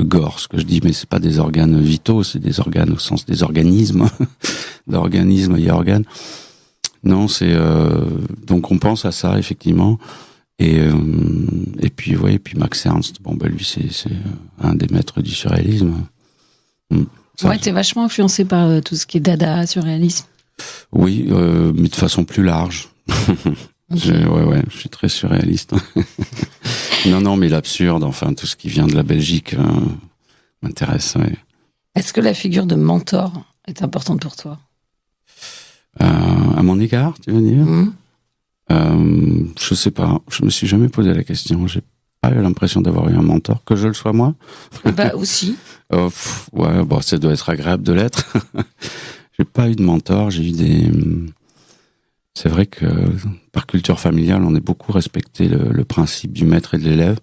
gore ce que je dis, mais c'est pas des organes vitaux, c'est des organes au sens des organismes, d'organisme et organes. Non, c'est donc on pense à ça effectivement. Et puis puis Max Ernst, lui c'est un des maîtres du surréalisme. T'es vachement influencé par tout ce qui est dada, surréalisme. Oui, mais de façon plus large. Okay. Je suis très surréaliste. Non, mais l'absurde, enfin tout ce qui vient de la Belgique m'intéresse. Ouais. Est-ce que la figure de mentor est importante pour toi? À mon égard, tu veux dire? Je sais pas. Je me suis jamais posé la question. J'ai pas eu l'impression d'avoir eu un mentor, que je le sois moi. Aussi. Ça doit être agréable de l'être. J'ai pas eu de mentor, j'ai eu des. c'est vrai que par culture familiale, on a beaucoup respecté le principe du maître et de l'élève.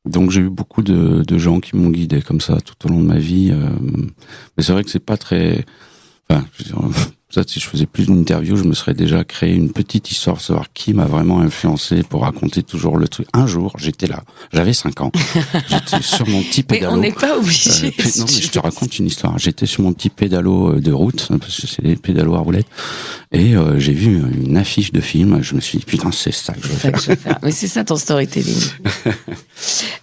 Donc j'ai eu beaucoup de gens qui m'ont guidé comme ça tout au long de ma vie. Mais c'est vrai que c'est pas très... Enfin, je veux dire, peut-être si je faisais plus d'une interview, je me serais déjà créé une petite histoire, savoir qui m'a vraiment influencé pour raconter toujours le truc. Un jour, j'étais là, j'avais 5 ans, j'étais sur mon petit pédalo. Mais on n'est pas obligé. Non, mais je te raconte une histoire. J'étais sur mon petit pédalo de route, parce que c'est des pédalos à roulettes, et j'ai vu une affiche de film. Je me suis dit, putain, c'est ça que je veux faire. Mais c'est ça ton storytelling.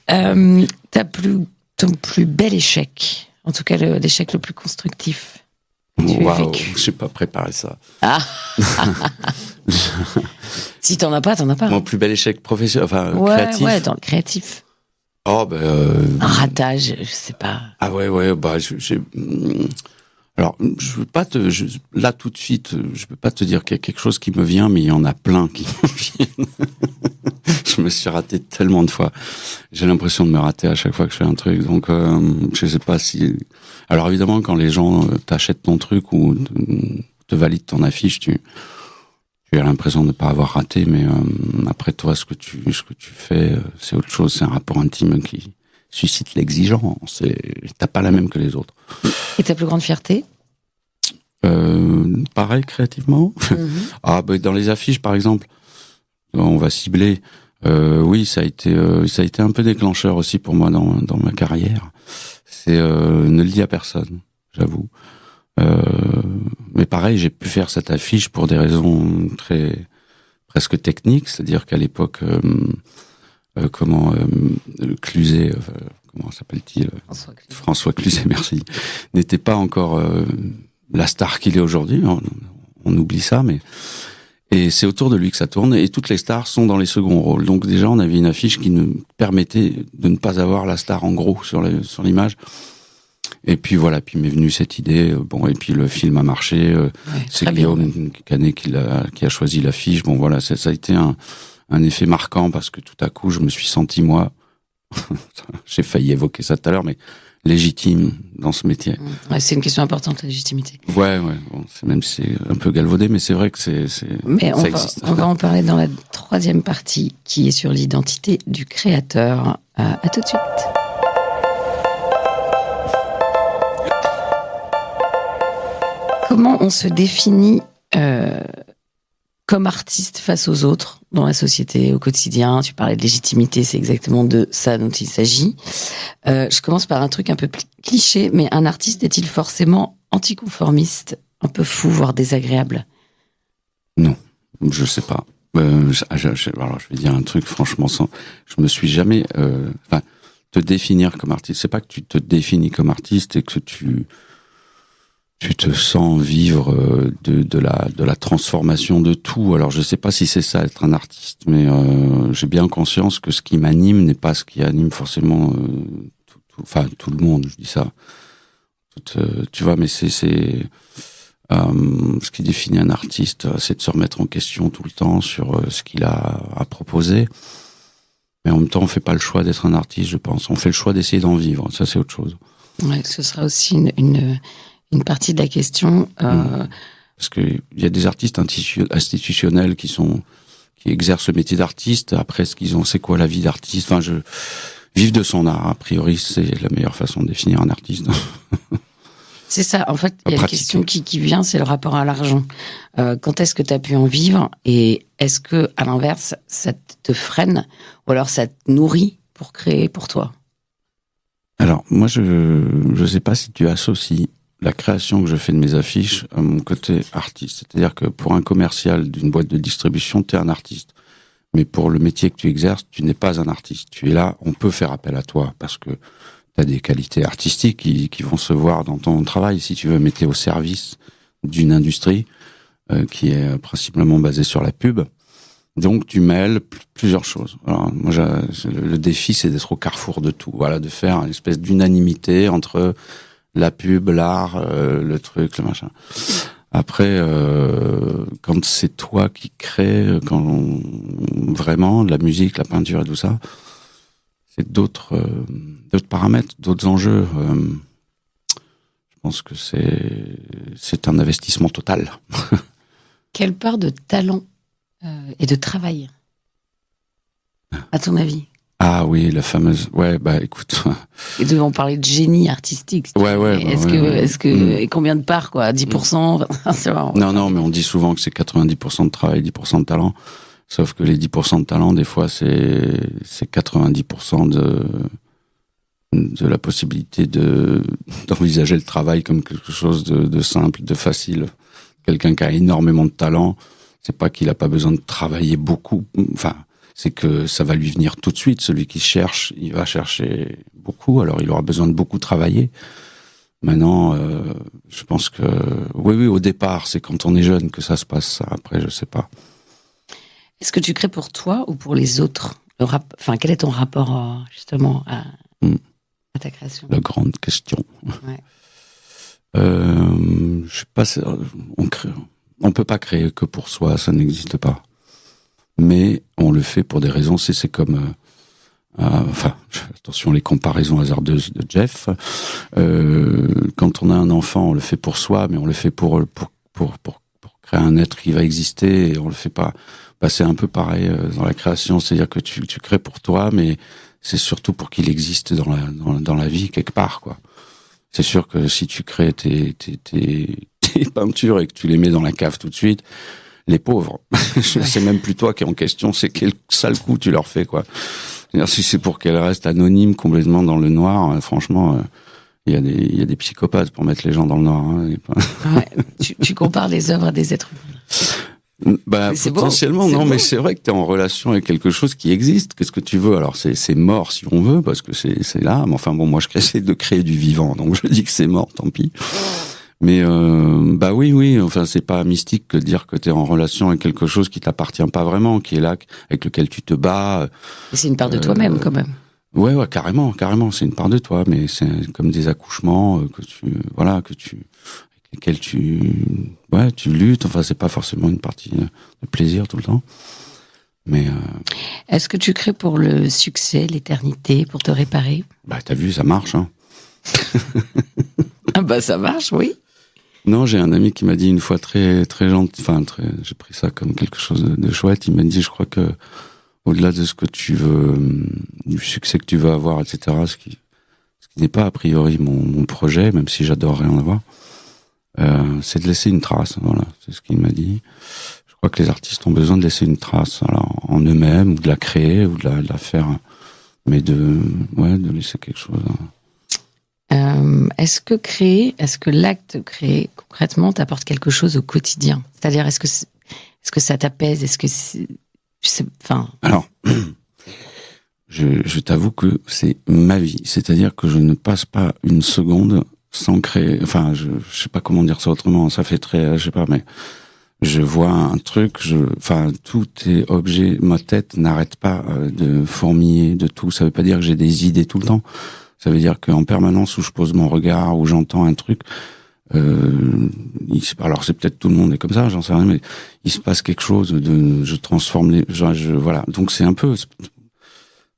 Ton plus bel échec, en tout cas l'échec le plus constructif. Waouh, j'ai pas préparé ça. Ah. Si t'en as pas. Mon plus bel échec professionnel, enfin créatif. Ouais, dans le créatif. Oh un ratage, je sais pas. Ah ouais, alors je veux pas là tout de suite, je peux pas te dire qu'il y a quelque chose qui me vient, mais il y en a plein qui me viennent. Je me suis raté tellement de fois. J'ai l'impression de me rater à chaque fois que je fais un truc. Donc, je sais pas si... Alors évidemment, quand les gens t'achètent ton truc ou te valident ton affiche, tu as l'impression de ne pas avoir raté. Mais après toi, ce que tu fais, c'est autre chose. C'est un rapport intime qui suscite l'exigence. T'as pas la même que les autres. Et ta plus grande fierté ? Pareil, créativement. Mm-hmm. Dans les affiches, par exemple, on va cibler... oui, ça a été un peu déclencheur aussi pour moi dans ma carrière. C'est ne le dis à personne, j'avoue. Mais pareil, j'ai pu faire cette affiche pour des raisons presque techniques, c'est-à-dire qu'à l'époque, Cluzet, comment s'appelle-t-il ? François Cluzet, merci, n'était pas encore la star qu'il est aujourd'hui. On oublie ça, mais et c'est autour de lui que ça tourne, et toutes les stars sont dans les seconds rôles. Donc déjà, on avait une affiche qui nous permettait de ne pas avoir la star en gros sur l'image. Et puis voilà, puis m'est venue cette idée. Et puis le film a marché. C'est Guillaume Canet qui a choisi l'affiche. Bon voilà, ça a été un effet marquant parce que tout à coup, je me suis senti moi. J'ai failli évoquer ça tout à l'heure, mais légitime dans ce métier. Ouais, c'est une question importante, la légitimité. Ouais. Bon, même si c'est un peu galvaudé, mais c'est vrai que mais on va en parler dans la troisième partie, qui est sur l'identité du créateur. À tout de suite. Comment on se définit comme artiste face aux autres dans la société, au quotidien? Tu parlais de légitimité, c'est exactement de ça dont il s'agit. Je commence par un truc un peu cliché, mais un artiste est-il forcément anticonformiste, un peu fou, voire désagréable? Non, je sais pas. Alors je vais dire un truc franchement, je me suis jamais... te définir comme artiste, c'est pas que tu te définis comme artiste et que tu te sens vivre de la transformation de tout. Alors je sais pas si c'est ça être un artiste, mais j'ai bien conscience que ce qui m'anime n'est pas ce qui anime forcément tout le monde. Je dis ça, tu vois, mais c'est ce qui définit un artiste, c'est de se remettre en question tout le temps sur ce qu'il a à proposer. Mais en même temps, on fait pas le choix d'être un artiste, je pense. On fait le choix d'essayer d'en vivre. Ça, c'est autre chose. Ouais, ce sera aussi une partie de la question. Parce que il y a des artistes institutionnels qui exercent le métier d'artiste. Après, c'est quoi la vie d'artiste? Vivre de son art. A priori, c'est la meilleure façon de définir un artiste. C'est ça. En fait, il y a une question qui vient, c'est le rapport à l'argent. Quand est-ce que tu as pu en vivre? Et est-ce que, à l'inverse, ça te freine? Ou alors ça te nourrit pour créer pour toi? Alors, moi, je sais pas si tu associes la création que je fais de mes affiches à mon côté artiste. C'est-à-dire que pour un commercial d'une boîte de distribution, tu es un artiste. Mais pour le métier que tu exerces, tu n'es pas un artiste. Tu es là, on peut faire appel à toi parce que tu as des qualités artistiques qui vont se voir dans ton travail. Si tu veux mettre au service d'une industrie qui est principalement basée sur la pub, donc tu mêles plusieurs choses. Alors moi, le défi, c'est d'être au carrefour de tout. Voilà, de faire une espèce d'unanimité entre la pub, l'art, le truc, le machin. Après, quand c'est toi qui crée, vraiment la musique, la peinture et tout ça, c'est d'autres paramètres, d'autres enjeux. Je pense que c'est un investissement total. Quelle part de talent et de travail, à ton avis? Ah oui, la fameuse. Ouais, bah écoute. Et on parlait de génie artistique. Ouais. Est-ce que et combien de parts, quoi? 10%? C'est vraiment... Non, mais on dit souvent que c'est 90% de travail, 10% de talent. Sauf que les 10% de talent, des fois, c'est 90% de la possibilité d'envisager le travail comme quelque chose de simple, de facile. Quelqu'un qui a énormément de talent, c'est pas qu'il a pas besoin de travailler beaucoup. Enfin, c'est que ça va lui venir tout de suite. Celui qui cherche, il va chercher beaucoup. Alors, il aura besoin de beaucoup travailler. Maintenant, je pense que oui, au départ, c'est quand on est jeune que ça se passe. Ça. Après, je sais pas. Est-ce que tu crées pour toi ou pour les autres? Enfin, quel est ton rapport justement à ta création? La grande question. Ouais. Je sais pas. On peut pas créer que pour soi. Ça n'existe pas. Mais on le fait pour des raisons. C'est comme. Enfin, attention les comparaisons hasardeuses de Jeff. Quand on a un enfant, on le fait pour soi, mais on le fait pour créer un être qui va exister. Et on le fait pas. Bah, c'est un peu pareil dans la création, c'est-à-dire que tu crées pour toi, mais c'est surtout pour qu'il existe dans la vie quelque part, quoi. C'est sûr que si tu crées tes peintures et que tu les mets dans la cave tout de suite, les pauvres, c'est même plus toi qui est en question, c'est quel sale coup tu leur fais, quoi. C'est-à-dire, si c'est pour qu'elles restent anonymes complètement dans le noir, franchement, il y a des psychopathes pour mettre les gens dans le noir. Hein, ouais, tu compares les œuvres à des êtres humains. Bah, potentiellement, non, mais c'est vrai que tu es en relation avec quelque chose qui existe. Qu'est-ce que tu veux? Alors, c'est mort si on veut, parce que c'est là. Mais enfin, bon, moi, j'essaie de créer du vivant, donc je dis que c'est mort, tant pis. Mais, bah oui, enfin, c'est pas mystique que de dire que tu es en relation avec quelque chose qui t'appartient pas vraiment, qui est là, avec lequel tu te bats. Et c'est une part de toi-même, quand même. Ouais, carrément, c'est une part de toi, mais c'est comme des accouchements lesquels tu luttes. Enfin, c'est pas forcément une partie de plaisir tout le temps. Mais est-ce que tu crées pour le succès, l'éternité, pour te réparer? Bah, t'as vu, ça marche, hein. Ah bah, ça marche, oui. Non, j'ai un ami qui m'a dit une fois très, très gentil, j'ai pris ça comme quelque chose de chouette. Il m'a dit, je crois que, au-delà de ce que tu veux, du succès que tu veux avoir, etc., ce qui n'est pas a priori mon projet, même si j'adorerais en avoir, c'est de laisser une trace. Voilà, c'est ce qu'il m'a dit. Je crois que les artistes ont besoin de laisser une trace, alors, en eux-mêmes, ou de la créer, ou de la faire, mais de laisser quelque chose. Est-ce que l'acte de créer concrètement t'apporte quelque chose au quotidien? C'est-à-dire, est-ce que ça t'apaise? Est-ce que Alors, je t'avoue que c'est ma vie. C'est-à-dire que je ne passe pas une seconde sans créer. Enfin, je sais pas comment dire ça autrement. Ça fait très, je sais pas, mais je vois un truc. Tout est objet. Ma tête n'arrête pas de fourmiller de tout. Ça veut pas dire que j'ai des idées tout le temps. Ça veut dire qu'en permanence où je pose mon regard, où j'entends un truc, alors c'est peut-être tout le monde est comme ça, j'en sais rien, mais il se passe quelque chose, je transforme voilà. Donc c'est un peu, c'est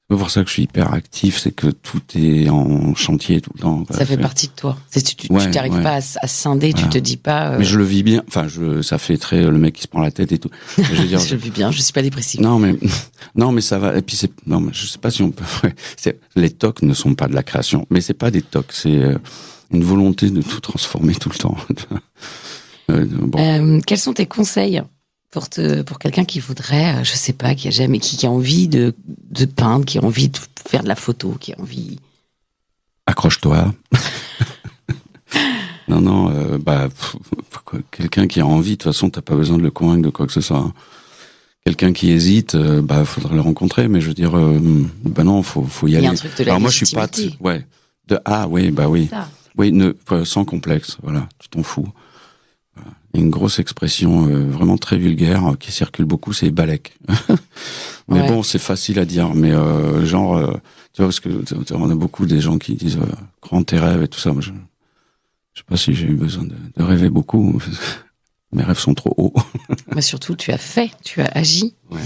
pour ça que je suis hyper actif, c'est que tout est en chantier tout le temps. Ça fait partie de toi. Tu t'arrives pas à scinder, voilà. Tu te dis pas. Mais je le vis bien. Enfin, ça fait très le mec qui se prend la tête et tout. Je veux dire, je le vis bien. Je suis pas dépressif. Non, mais ça va. Et puis mais je sais pas si on peut. Les tocs ne sont pas de la création, mais c'est pas des tocs. C'est une volonté de tout transformer tout le temps. Quels sont tes conseils pour quelqu'un qui voudrait, je sais pas, qui a envie de peindre, qui a envie de faire de la photo, qui a envie... Accroche-toi. Non, quelqu'un qui a envie, de toute façon, t'as pas besoin de le convaincre de quoi que ce soit. Hein. Quelqu'un qui hésite, faudrait le rencontrer, mais je veux dire, non, faut y aller. Il y a un truc de la Alors moi, je suis pas, sans complexe, voilà, tu t'en fous. Il y a une grosse expression vraiment très vulgaire qui circule beaucoup, c'est balèque. Mais bon, c'est facile à dire. Mais tu vois, parce que on a beaucoup des gens qui disent crois en tes rêves et tout ça. Moi, je sais pas si j'ai eu besoin de rêver beaucoup. Mes rêves sont trop hauts. Mais surtout, tu as agi. Ouais.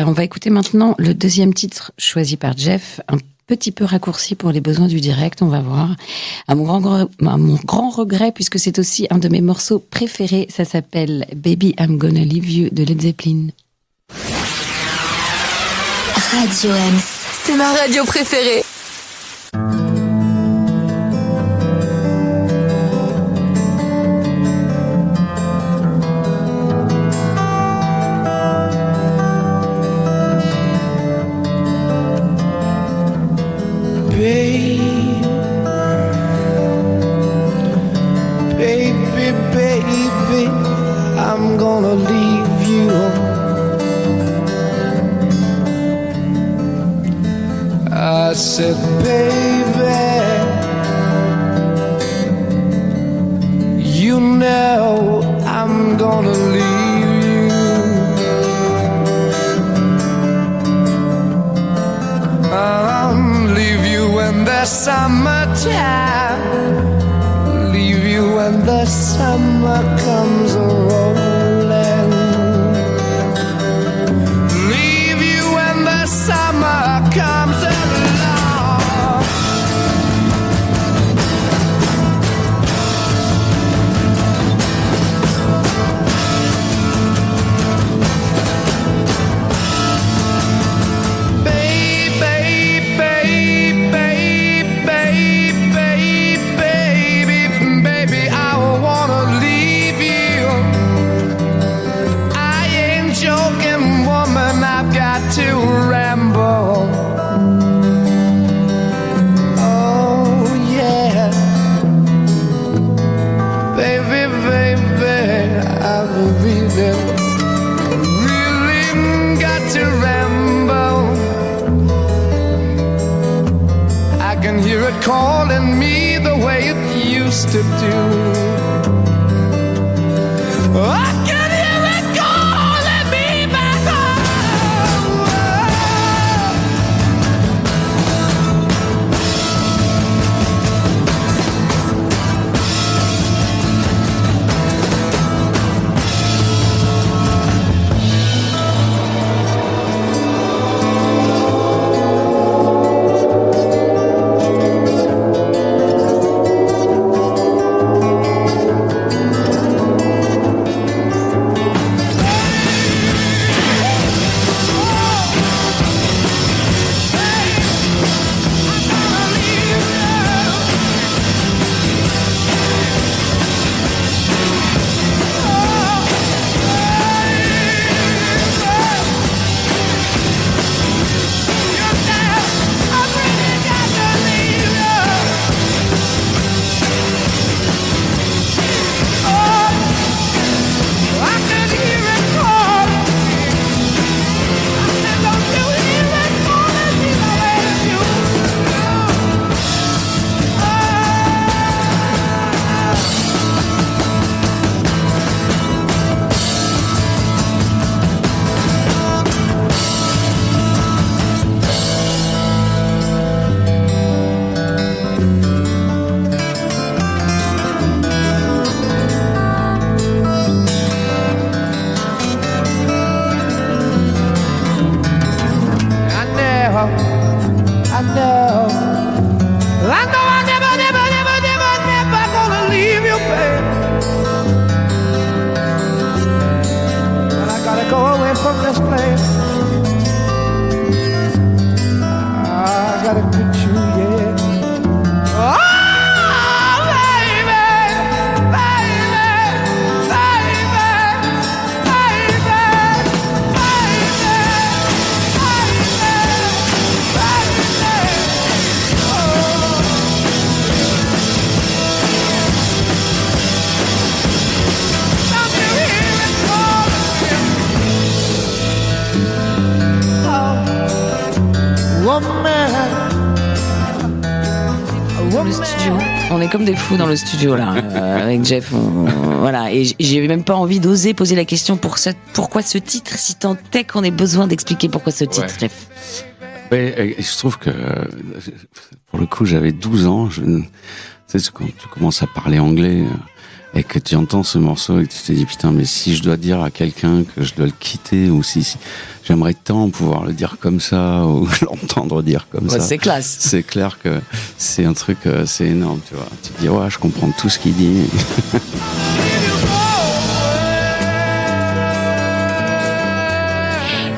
On va écouter maintenant le deuxième titre choisi par Jeff, un petit peu raccourci pour les besoins du direct, on va voir. À mon grand regret, puisque c'est aussi un de mes morceaux préférés, ça s'appelle Baby I'm Gonna Leave You de Led Zeppelin. Radio Ems, c'est ma radio préférée. Baby, I'm gonna leave you. I said, baby, you know I'm gonna leave you. Leave you in the summertime. Leave you when the summer comes rolling. Leave you when the summer comes along. To ramble, oh yeah, baby, I really got to ramble. I can hear it calling me the way it used to do. I can hear it calling me back home. Dans le studio, on est comme des fous dans le studio là, avec Jeff. Voilà, et j'ai même pas envie d'oser poser la question pourquoi ce titre, si tant est qu'on ait besoin d'expliquer pourquoi ce titre, Jeff. Ouais, je trouve que pour le coup, j'avais 12 ans. Tu sais, quand tu commences à parler anglais, et que tu entends ce morceau et que tu te dis putain, mais si je dois dire à quelqu'un que je dois le quitter, ou si j'aimerais tant pouvoir le dire comme ça, ou l'entendre dire comme ça. C'est classe. C'est clair que c'est un truc, c'est énorme, tu vois. Tu te dis, ouais, je comprends tout ce qu'il dit.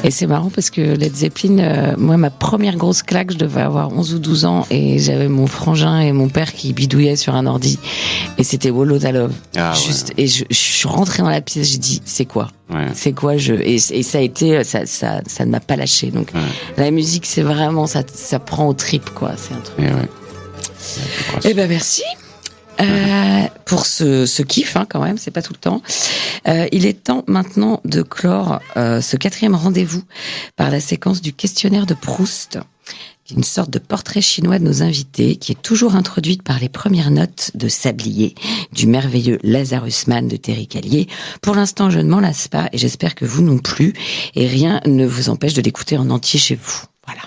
Et c'est marrant parce que Led Zeppelin, moi, ma première grosse claque, je devais avoir 11 ou 12 ans et j'avais mon frangin et mon père qui bidouillaient sur un ordi. Et c'était Wall Lotta Love. Ah, Juste, ouais. et je suis rentrée dans la pièce, j'ai dit, c'est quoi? Ouais. C'est quoi et ça a été, ça ne m'a pas lâché. Donc, la musique, c'est vraiment, ça prend aux tripes, quoi. C'est un truc. Et ouais. Eh ben, merci. Pour ce kiff, quand même, c'est pas tout le temps. Il est temps maintenant de clore ce 4e rendez-vous par la séquence du questionnaire de Proust, qui est une sorte de portrait chinois de nos invités, qui est toujours introduite par les premières notes de Sablier, du merveilleux Lazarus Mann de Terry Callier. Pour l'instant, je ne m'en lasse pas et j'espère que vous non plus, et rien ne vous empêche de l'écouter en entier chez vous. Voilà.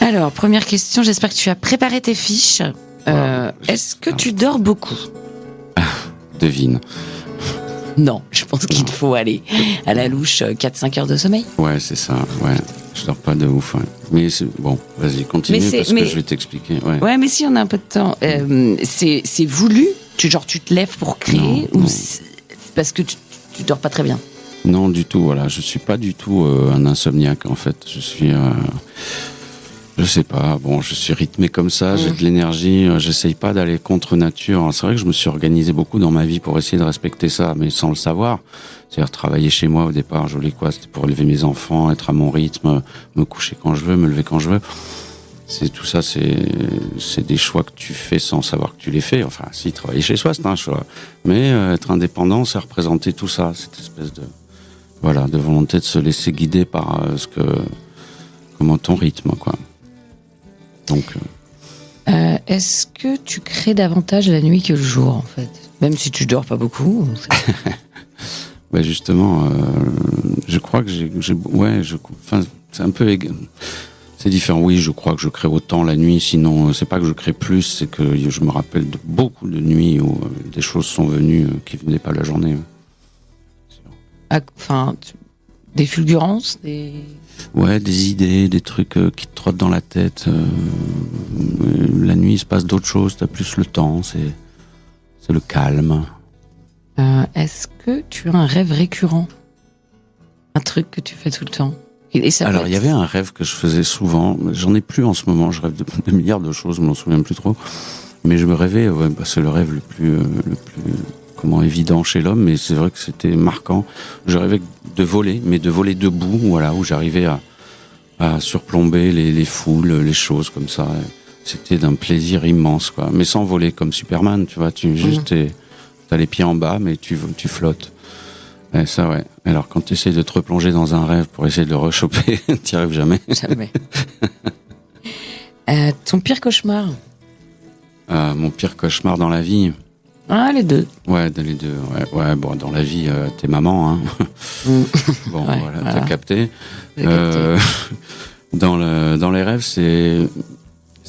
Alors, première question, j'espère que tu as préparé tes fiches. Est-ce que tu dors beaucoup? Devine. Non, je pense qu'il faut aller à la louche 4-5 heures de sommeil. Ouais, c'est ça, ouais. Je dors pas de ouf, ouais. Mais bon, vas-y, continue, parce que je vais t'expliquer. Ouais, mais si on a un peu de temps, c'est voulu? Tu te lèves pour créer? Non. C'est parce que tu dors pas très bien? Non, du tout, voilà. Je suis pas du tout un insomniaque, en fait. Je suis... je sais pas, bon, je suis rythmé comme ça, j'ai de l'énergie, j'essaye pas d'aller contre nature. C'est vrai que je me suis organisé beaucoup dans ma vie pour essayer de respecter ça, mais sans le savoir. C'est-à-dire travailler chez moi au départ, je voulais quoi? C'était pour élever mes enfants, être à mon rythme, me coucher quand je veux, me lever quand je veux. C'est tout ça, c'est des choix que tu fais sans savoir que tu les fais. Enfin, si, travailler chez soi, c'est un choix. Mais être indépendant, c'est représenter tout ça, cette espèce de volonté de se laisser guider par comment ton rythme, quoi. Donc, est-ce que tu crées davantage la nuit que le jour, en fait? Même si tu dors pas beaucoup? Ben justement, je crois que c'est un peu c'est différent. Oui, je crois que je crée autant la nuit, sinon, c'est pas que je crée plus, c'est que je me rappelle de beaucoup de nuits où des choses sont venues qui venaient pas la journée. Enfin, des fulgurances, Ouais, des idées, des trucs qui te trottent dans la tête. La nuit, il se passe d'autres choses, t'as plus le temps, c'est le calme. Est-ce que tu as un rêve récurrent? Un truc que tu fais tout le temps? Alors, il y avait un rêve que je faisais souvent, j'en ai plus en ce moment, je rêve de milliards de choses, je m'en souviens plus trop. Mais je me rêvais, c'est le rêve le plus évident chez l'homme, mais c'est vrai que c'était marquant. Je rêvais de voler, mais de voler debout, voilà, où j'arrivais à surplomber les foules, les choses comme ça. C'était d'un plaisir immense, quoi. Mais sans voler comme Superman, tu vois, t'as les pieds en bas, mais tu flottes. Et ça, ouais. Alors, quand tu essaies de te replonger dans un rêve pour essayer de le rechoper, t'y arrives jamais. Jamais. Ton pire cauchemar? Mon pire cauchemar dans la vie? Ah, les deux. Ouais, les deux. Ouais, bon, dans la vie, t'es maman, hein. Bon, ouais, voilà, t'as capté. Dans les rêves, c'est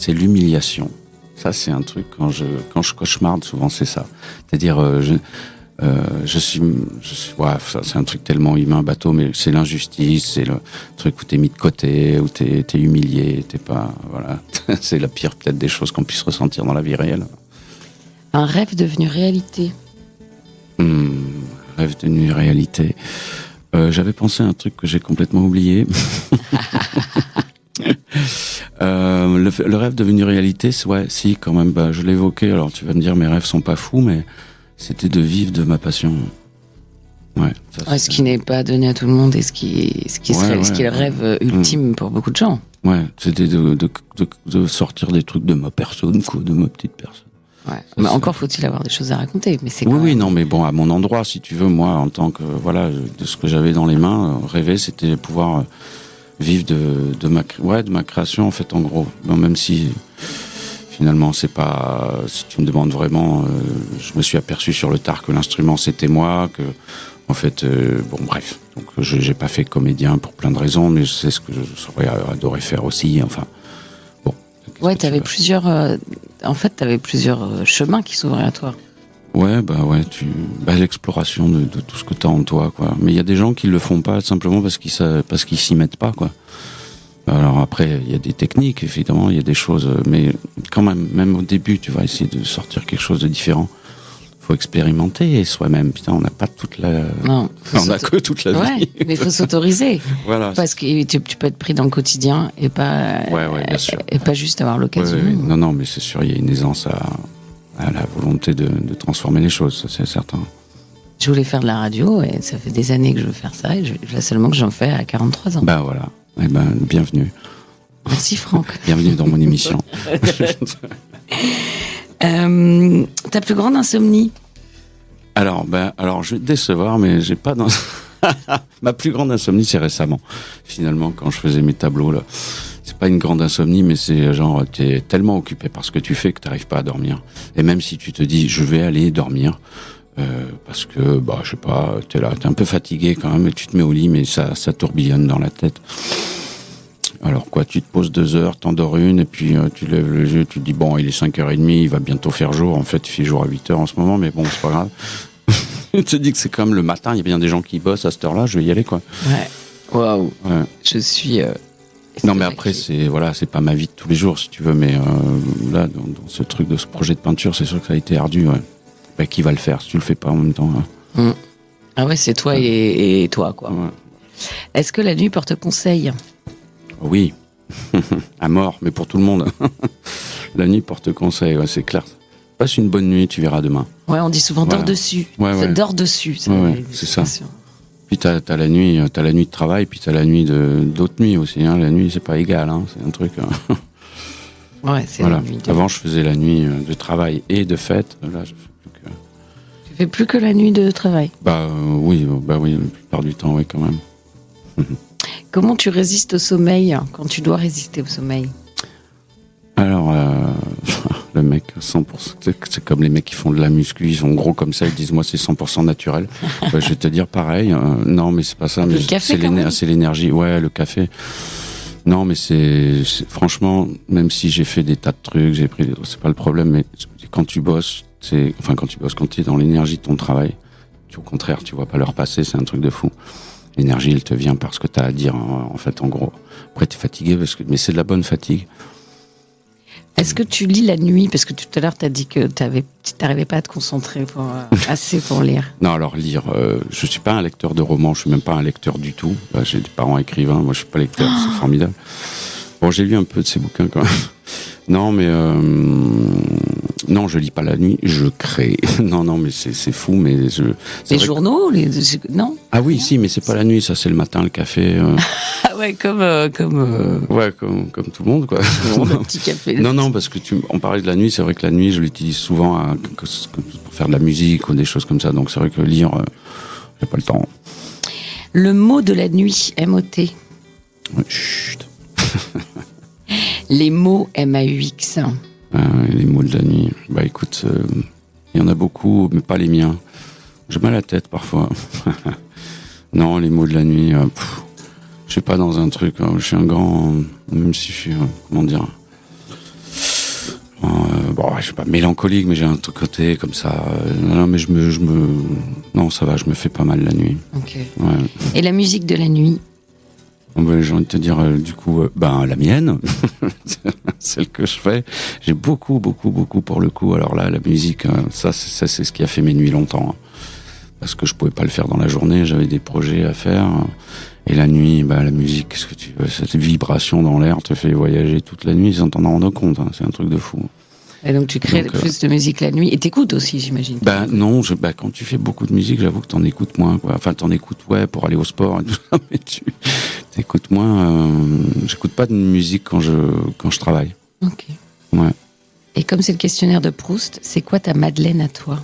l'humiliation. Ça, c'est un truc, quand je cauchemarde, souvent, c'est ça. C'est-à-dire, ça, c'est un truc tellement humain, bateau, mais c'est l'injustice, c'est le truc où t'es mis de côté, où t'es humilié, t'es pas, voilà. C'est la pire, peut-être, des choses qu'on puisse ressentir dans la vie réelle. Un rêve devenu réalité? Rêve devenu réalité. J'avais pensé à un truc que j'ai complètement oublié. Le rêve devenu réalité, si, quand même, je l'évoquais. Alors, tu vas me dire, mes rêves sont pas fous, mais c'était de vivre de ma passion. Ouais. Ça, ce qui n'est pas donné à tout le monde et ce qui est le rêve ultime pour beaucoup de gens. Ouais, c'était de sortir des trucs de ma personne, quoi, de ma petite personne. Ouais. Mais encore faut-il avoir des choses à raconter, mais c'est oui, non, mais bon, à mon endroit, si tu veux, moi, en tant que, de ce que j'avais dans les mains, rêver, c'était pouvoir vivre de ma création, en fait, en gros. Bon, même si, finalement, c'est pas, si tu me demandes vraiment, je me suis aperçu sur le tard que l'instrument, c'était moi, que, En fait, bon, bref. Donc, j'ai pas fait comédien pour plein de raisons, mais je sais ce que j'aurais adoré faire aussi. Enfin, bon. Ouais, t'avais plusieurs. En fait, t'avais plusieurs chemins qui s'ouvraient à toi. Ouais, l'exploration de tout ce que t'as en toi, quoi. Mais il y a des gens qui le font pas simplement parce qu'ils s'y mettent pas, quoi. Alors après, il y a des techniques, évidemment, il y a des choses, mais quand même au début, tu vas essayer de sortir quelque chose de différent. Faut expérimenter soi-même. Putain, on n'a pas toute la. Non. On n'a que toute la vie. Mais il faut s'autoriser. Voilà. Parce que tu peux être pris dans le quotidien et pas. Ouais, bien sûr. Et pas juste avoir l'occasion. Ouais. Non, mais c'est sûr, il y a une aisance à la volonté de transformer les choses, ça c'est certain. Je voulais faire de la radio et ça fait des années que je veux faire ça et là seulement que j'en fais à 43 ans. Ben voilà. Eh ben, bienvenue. Merci Franck. Bienvenue dans mon émission. Ta plus grande insomnie? Alors, je vais te décevoir, mais j'ai pas dans. Ma plus grande insomnie, c'est récemment. Finalement, quand je faisais mes tableaux, là. C'est pas une grande insomnie, mais c'est genre, t'es tellement occupé par ce que tu fais que t'arrives pas à dormir. Et même si tu te dis, je vais aller dormir, parce que, je sais pas, t'es là, t'es un peu fatigué quand même, et tu te mets au lit, mais ça tourbillonne dans la tête. Alors quoi, tu te poses 2 heures, t'endors une, et puis tu lèves les yeux, tu te dis, bon, il est 5h30, il va bientôt faire jour. En fait, il fait jour à 8h en ce moment, mais bon, c'est pas grave. Tu te dis que c'est comme le matin, il y a bien des gens qui bossent à cette heure-là, je vais y aller, quoi. Ouais. Waouh. Ouais. Je suis... Non, mais après, c'est pas ma vie de tous les jours, si tu veux, mais là, dans ce truc de ce projet de peinture, c'est sûr que ça a été ardu, ouais. Qui va le faire si tu le fais pas en même temps, hein. Ah ouais, c'est toi et toi, quoi. Ouais. Est-ce que la nuit porte conseil? Oui. À mort, mais pour tout le monde. La nuit porte conseil, ouais, c'est clair. Passe une bonne nuit, tu verras demain. Ouais, on dit souvent Voilà. dors dessus. Ouais. Dors dessus, c'est ça. Puis t'as la nuit de travail, puis t'as la nuit d'autres nuits aussi, hein. La nuit, c'est pas égal, hein. C'est un truc. Ouais, c'est voilà. la nuit. Avant, je faisais la nuit de travail et de fête. Là, je fais plus que. Tu fais plus que la nuit de travail? Oui, la plupart du temps, oui, quand même. Comment tu résistes au sommeil quand tu dois résister au sommeil? Alors, le mec, 100%, c'est comme les mecs qui font de la muscu, ils sont gros comme ça, ils disent, moi, c'est 100% naturel. Je vais te dire pareil. Non, mais c'est pas ça. Mais le café, c'est l'énergie. Ouais, le café. Non, mais c'est franchement, même si j'ai fait des tas de trucs, c'est pas le problème, mais quand tu bosses, quand tu es dans l'énergie de ton travail, au contraire, tu vois pas l'heure passer, c'est un truc de fou. L'énergie, elle te vient par ce que tu as à dire, en fait, en gros. Après, t'es fatigué, mais c'est de la bonne fatigue. Est-ce que tu lis la nuit? Parce que tout à l'heure, tu as dit que tu n'arrivais pas à te concentrer assez pour lire. Non, alors lire, je suis pas un lecteur de romans, je suis même pas un lecteur du tout. J'ai des parents écrivains, moi je suis pas lecteur, c'est formidable. Bon, j'ai lu un peu de ces bouquins quand même. Non, mais non, je lis pas la nuit, je crée. Non, mais c'est fou, mais les journaux, non? Ah oui, si, mais c'est pas la nuit, ça c'est le matin, le café. Ah ouais, comme ouais, comme tout le monde, quoi. Le petit café. Non, parce que on parlait de la nuit, c'est vrai que la nuit, je l'utilise souvent pour faire de la musique ou des choses comme ça. Donc c'est vrai que lire, j'ai pas le temps. Le mot de la nuit, M-O-T. Chut. Les mots M-A-U-X. Les mots de la nuit. Écoute, il y en a beaucoup, mais pas les miens. J'ai mal à la tête parfois. Non, les mots de la nuit, je suis pas dans un truc. Je suis un grand, même si je suis, comment dire. Je suis pas mélancolique, mais j'ai un côté comme ça. Non, mais non, ça va, je me fais pas mal la nuit. Ok. Ouais. Et la musique de la nuit? J'ai envie de te dire, du coup, la mienne, celle que je fais. J'ai beaucoup pour le coup. Alors là, la musique, ça c'est ce qui a fait mes nuits longtemps. Hein. Parce que je pouvais pas le faire dans la journée, j'avais des projets à faire. Et la nuit, la musique, qu'est-ce que tu veux, cette vibration dans l'air te fait voyager toute la nuit sans t'en rendre compte. Hein. C'est un truc de fou. Et donc tu crées plus de musique la nuit et t'écoutes aussi, j'imagine. Non, quand tu fais beaucoup de musique, j'avoue que t'en écoutes moins, quoi. Enfin, t'en écoutes, pour aller au sport et tout ça, mais tu t'écoutes moins. J'écoute pas de musique quand je travaille. Ok. Ouais. Et comme c'est le questionnaire de Proust, c'est quoi ta Madeleine à toi?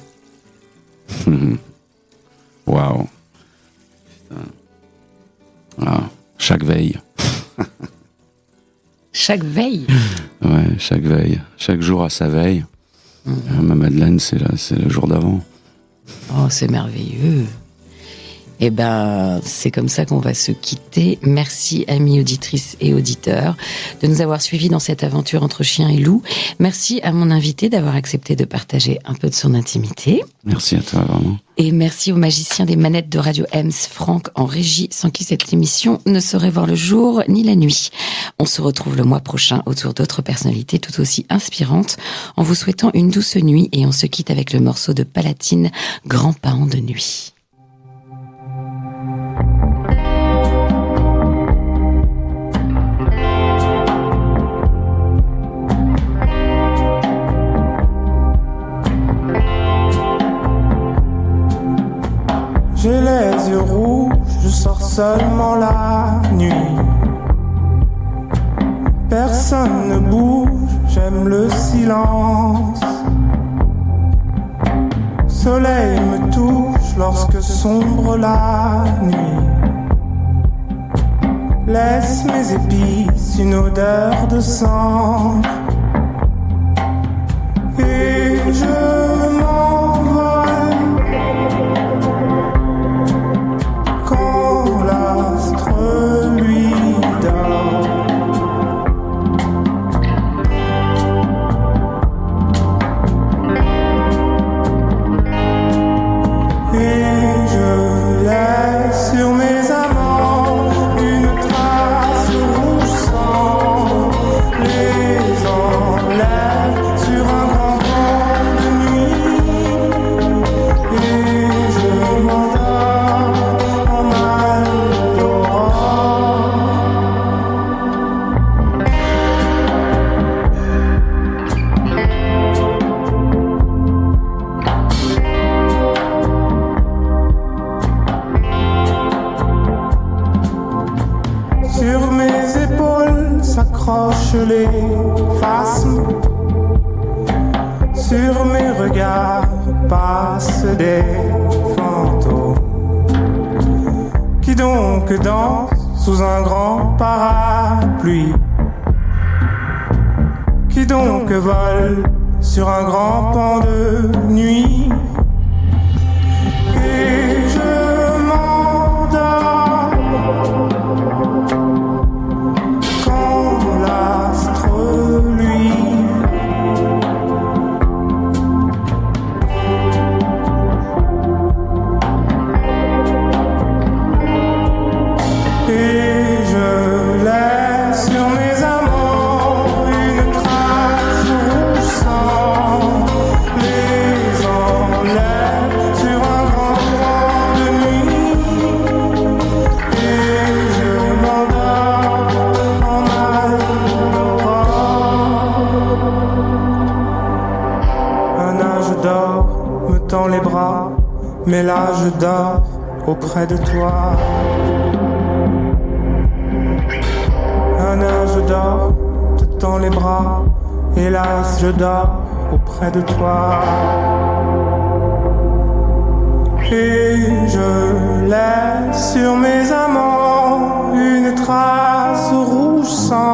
Waouh. Ah, chaque veille. Chaque veille? Ouais, chaque veille. Chaque jour à sa veille. Ma Madeleine, c'est le jour d'avant. Oh, c'est merveilleux. Et c'est comme ça qu'on va se quitter. Merci, amis auditrices et auditeurs, de nous avoir suivis dans cette aventure entre chiens et loups. Merci à mon invité d'avoir accepté de partager un peu de son intimité. Merci à toi, vraiment. Et merci aux magiciens des manettes de Radio Ems, Franck en régie, sans qui cette émission ne saurait voir le jour ni la nuit. On se retrouve le mois prochain autour d'autres personnalités tout aussi inspirantes, en vous souhaitant une douce nuit, et on se quitte avec le morceau de Palatine, Grands-parents de nuit. J'ai les yeux rouges, je sors seulement la nuit. Personne ne bouge, j'aime le silence. Soleil me touche lorsque sombre la nuit. Laisse mes épices une odeur de sang. Et je m'envole quand l'astre lui dort. Et je laisse sur mes amants une trace rouge sang. Les enlève sur un grand banc de nuit. Et je m'endors en mal d'orage. Sur mes épaules s'accrochent les phasmes. Sur mes regards passent des fantômes. Qui donc danse sous un grand parapluie? Qui donc vole sur un grand pan de nuit? Et je m'endors quand l'astre lui et je laisse sur mes amants une trace rouge sang. Les enlève sur un grand banc de nuit. Et je m'endors en mal d'orage. Un âge d'or me tend les bras, mais là je dors auprès de toi. Un âge d'or te tend les bras, hélas je dors auprès de toi. Et je laisse sur mes amants une trace rouge sang.